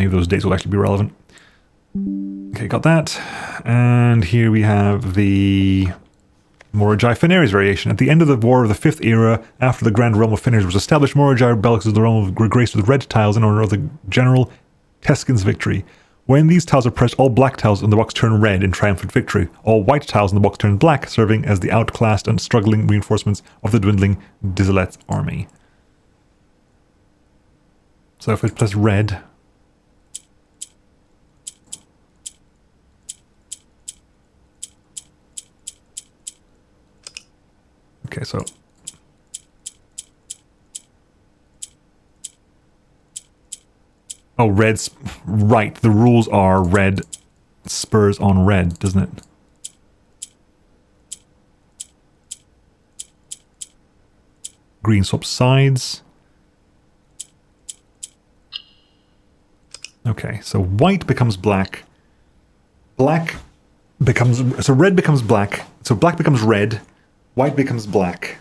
Maybe those dates will actually be relevant. Okay, got that. And here we have the Moragi Fenris variation. At the end of the War of the Fifth Era, after the Grand Realm of Fenris was established, Moragi rebelled as the realm were graced with red tiles in honor of the General Teskin's victory. When these tiles are pressed, all black tiles in the box turn red in triumphant victory. All white tiles in the box turn black, serving as the outclassed and struggling reinforcements of the dwindling Dizelet's army. So if I press red... Okay, so... Oh, red's... Right, the rules are red spurs on red, doesn't it? Green swaps sides. Okay, so white becomes black. Black becomes... So red becomes black. So black becomes red. White becomes black.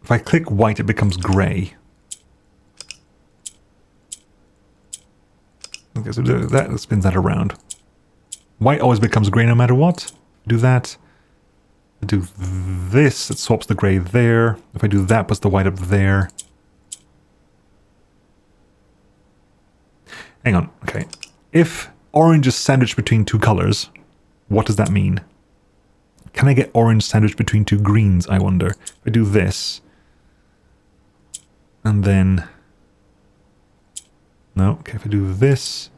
If I click white, it becomes grey. Okay, so that spins that around. White always becomes grey no matter what. Do that. Do this, it swaps the grey there. If I do that, puts the white up there. Hang on, okay. If orange is sandwiched between two colors, what does that mean? Can I get orange sandwiched between two greens, I wonder? If I do this, and then... No, okay, if I do this,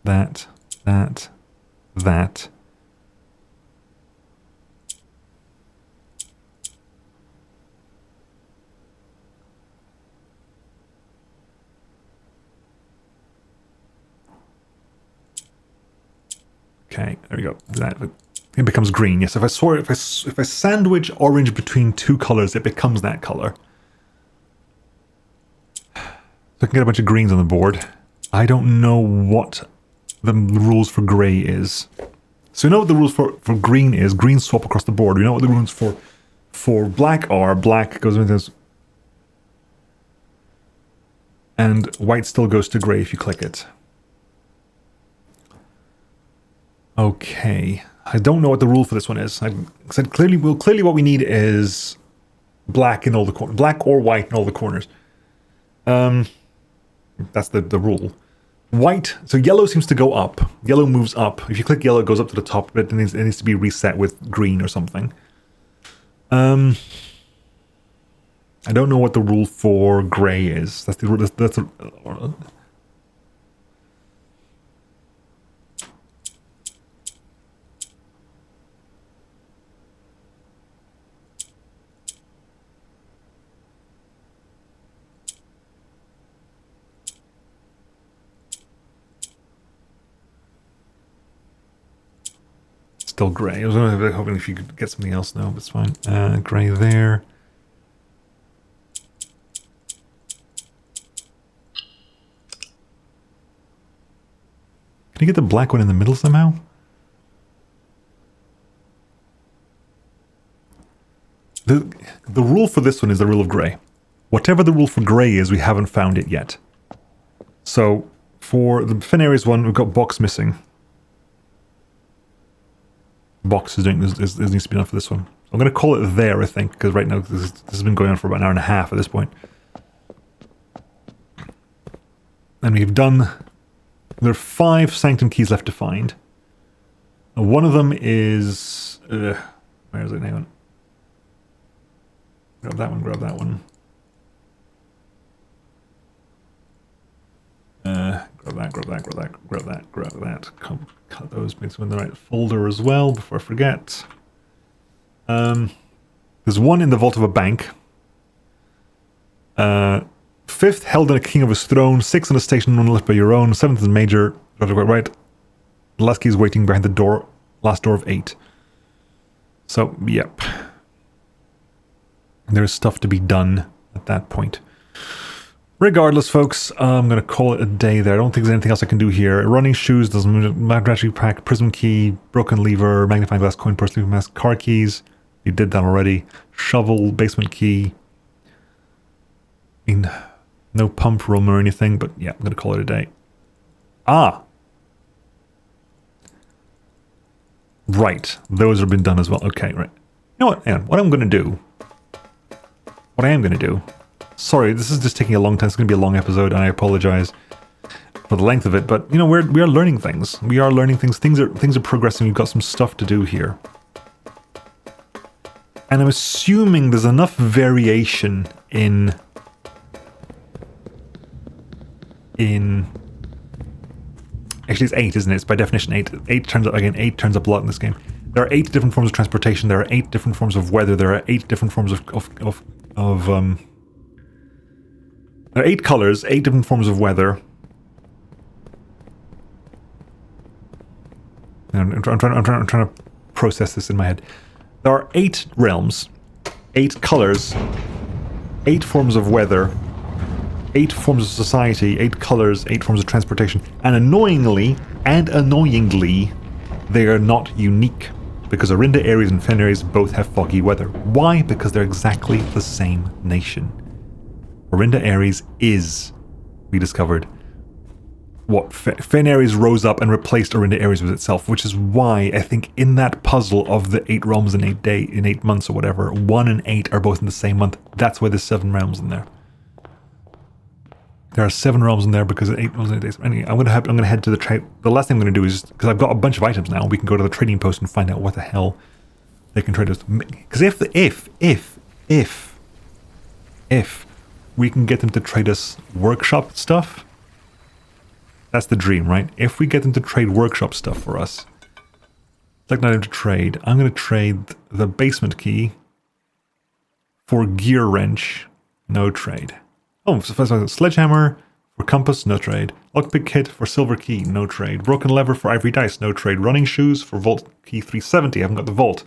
that, that, that... Okay, there we go. That it becomes green. Yes, if I sandwich orange between two colors, it becomes that color. So I can get a bunch of greens on the board. I don't know what the rules for grey is. So we know what the rules for green is. Green swap across the board. We know what the rules for black are. Black goes into this, and white still goes to grey if you click it. Okay, I don't know what the rule for this one is. I said clearly what we need is black in all the corners, black or white in all the corners. That's the rule. White, so yellow seems to go up. Yellow moves up. If you click yellow, it goes up to the top, but it needs to be reset with green or something. I don't know what the rule for grey is. That's the rule. That's still grey. I was hoping if you could get something else. No, but it's fine. Grey there. Can you get the black one in the middle somehow? The rule for this one is the rule of grey. Whatever the rule for grey is, we haven't found it yet. So for the Fenris one, we've got box missing. Box is doing this needs to be done for this one. I'm going to call it there, I think, because right now this has been going on for about an hour and a half at this point. And we've done... There are 5 sanctum keys left to find. One of them is... where is it? Hang on. Grab that one, grab that one. Grab that, grab that, grab that, grab that, grab that. Cut those, make them in the right folder as well before I forget. There's one in the vault of a bank. 5th, held in a king of his throne. 6th in a station, one left by your own. 7th is major. Right. The last key is waiting behind the door. Last door of 8. So, yep. There's stuff to be done at that point. Regardless, folks, I'm going to call it a day there. I don't think there's anything else I can do here. Running shoes, doesn't move. Magic pack, prism key, broken lever, magnifying glass coin, purse, lever mask, car keys. You did that already. shovel, basement key. I mean, no pump room or anything, but yeah, I'm going to call it a day. Ah! Right, those have been done as well. Okay, right. You know what, Anne, what I'm going to do... What I am going to do... Sorry, this is just taking a long time. It's going to be a long episode, and I apologize for the length of it, but, you know, we are learning things. We are learning things. Things are progressing. We've got some stuff to do here. And I'm assuming there's enough variation in... Actually, it's 8, isn't it? It's by definition 8. 8 turns up, again, 8 turns up a lot in this game. There are 8 different forms of transportation. There are 8 different forms of weather. There are 8 different forms there are 8 colors, 8 different forms of weather. And I'm trying to process this in my head. There are 8 realms, 8 colors, 8 forms of weather, 8 forms of society, 8 colors, 8 forms of transportation, and annoyingly, they are not unique, because Orinda, Ares, and Fen Ares both have foggy weather. Why? Because they're exactly the same nation. Orinda Ares is, we discovered, what Fen Ares rose up and replaced Orinda Ares with itself, which is why I think in that puzzle of the 8 realms in 8 months or whatever, 1 and 8 are both in the same month. That's why there's 7 realms in there. There are 7 realms in there because of 8 realms in 8 days. Anyway, I'm gonna head to the trade. The last thing I'm gonna do is, because I've got a bunch of items now, we can go to the trading post and find out what the hell they can trade us. Because if we can get them to trade us workshop stuff, that's the dream, right? If we get them to trade workshop stuff for us, select an item to trade. I'm gonna trade the basement key for gear wrench. No trade. Oh, so sledgehammer for compass, no trade. Lockpick kit for silver key, no trade. Broken lever for ivory dice, no trade. Running shoes for vault key 370, I haven't got the vault.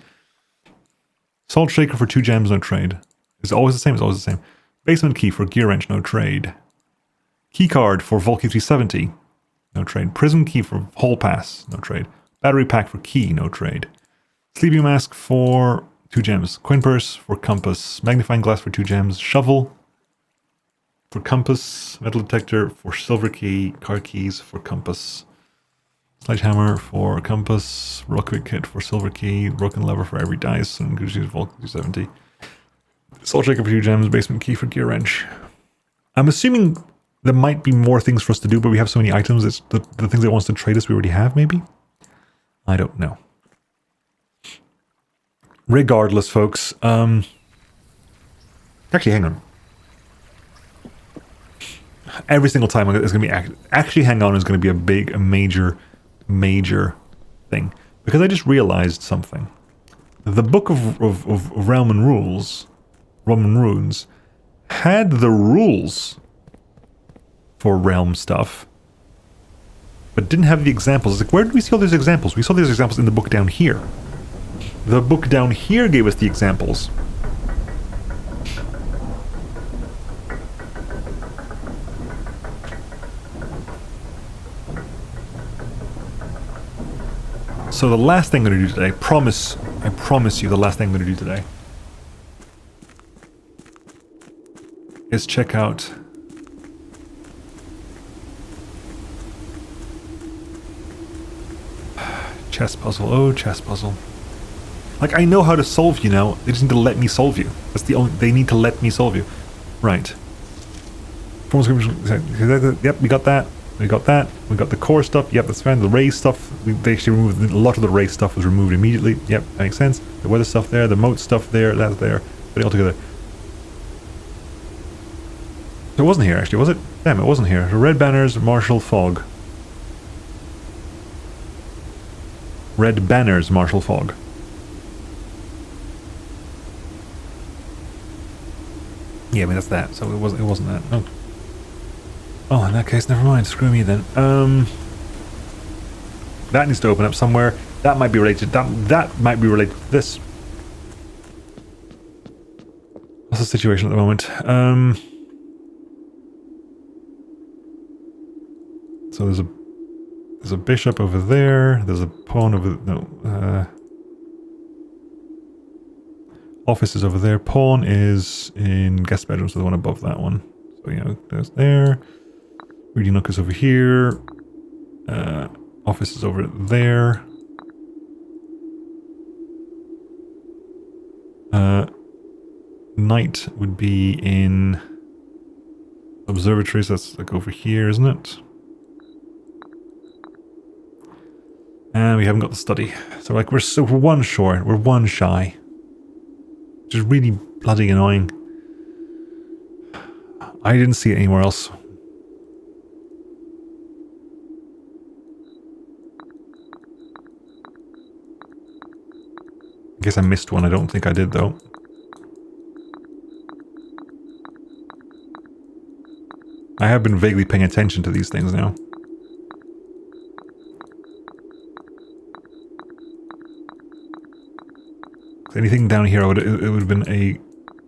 Salt shaker for 2 gems, no trade. It's always the same, it's always the same. Basement key for gear wrench, no trade. Key card for vault key 370, no trade. Prism key for hall pass, no trade. Battery pack for key, no trade. Sleeping mask for 2 gems. Coin purse for compass. Magnifying glass for 2 gems. Shovel for compass, metal detector for silver key, car keys for compass, sledgehammer for compass, rockpick kit for silver key, broken lever for every dice, and good use vault 270. Salt shaker for 2 gems, basement key for gear wrench. I'm assuming there might be more things for us to do, but we have so many items, it's the things it wants to trade us we already have, maybe? I don't know. Regardless, folks, actually, hang on. Every single time it's going to be... Actually, hang on is going to be a major thing. Because I just realized something. The Book of Roman Runes, had the rules for realm stuff, but didn't have the examples. Like, where did we see all these examples? We saw these examples in the book down here. The book down here gave us the examples. So the last thing I'm going to do today, I promise you the last thing I'm going to do today is check out chess puzzle. Oh, chess puzzle. Like, I know how to solve you now. They just need to let me solve you. That's the only... They need to let me solve you. Right. Yep, we got that. We got that. We got the core stuff. Yep, that's fine. The race stuff. They actually removed... A lot of the race stuff was removed immediately. Yep, that makes sense. The weather stuff there. The moat stuff there. That's there. Put it all together. So it wasn't here, actually, was it? Damn, it wasn't here. The red banners, martial fog. Red banners, martial fog. Yeah, I mean, that's that. So it wasn't that. Oh. Oh, in that case, never mind. Screw me then. That needs to open up somewhere. That might be related. That might be related to this. What's the situation at the moment? So there's a bishop over there. There's a pawn over... No. Office is over there. Pawn is in guest bedroom, so the one above that one. So yeah, there's there. Reading nook is over here. Office is over there. Night would be in observatories. That's like over here, isn't it? And we haven't got the study. So like we're one short. We're one shy. Which is really bloody annoying. I didn't see it anywhere else. I guess I missed one. I don't think I did though. I have been vaguely paying attention to these things now. Anything down here, it would have been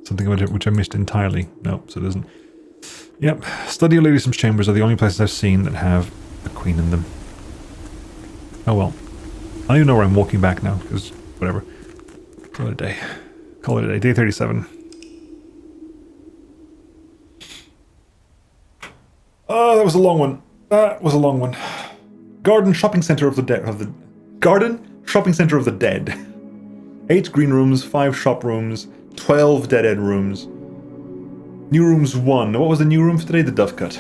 something about it which I missed entirely. No, so it doesn't. Yep, study or Ladysome's chambers are the only places I've seen that have a queen in them. Oh well. I don't even know where I'm walking back now, because whatever. Call it a day. Call it a day. Day 37. Oh, that was a long one. That was a long one. Garden shopping center of the dead. Garden shopping center of the dead. 8 green rooms, 5 shop rooms, 12 dead-end rooms. New rooms 1. What was the new room for today? The Dovecot.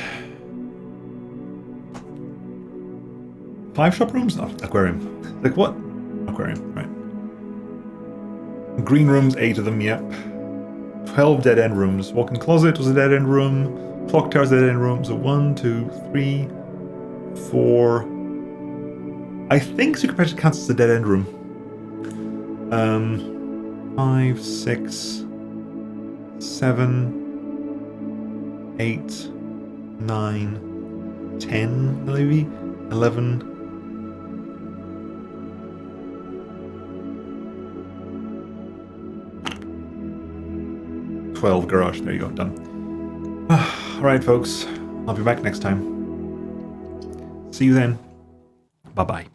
5 shop rooms? No, aquarium. Like what? Aquarium, right. Green rooms, 8 of them, yep. 12 dead-end rooms. Walk-in closet was a dead-end room. Clock tower's a dead-end room. So 1, 2, 3, 4. I think Secret Passage counts as a dead-end room. 5, 6, 7, 8, 9, 10, maybe 11. 12 garage. There you go. Done. Alright, folks. I'll be back next time. See you then. Bye-bye.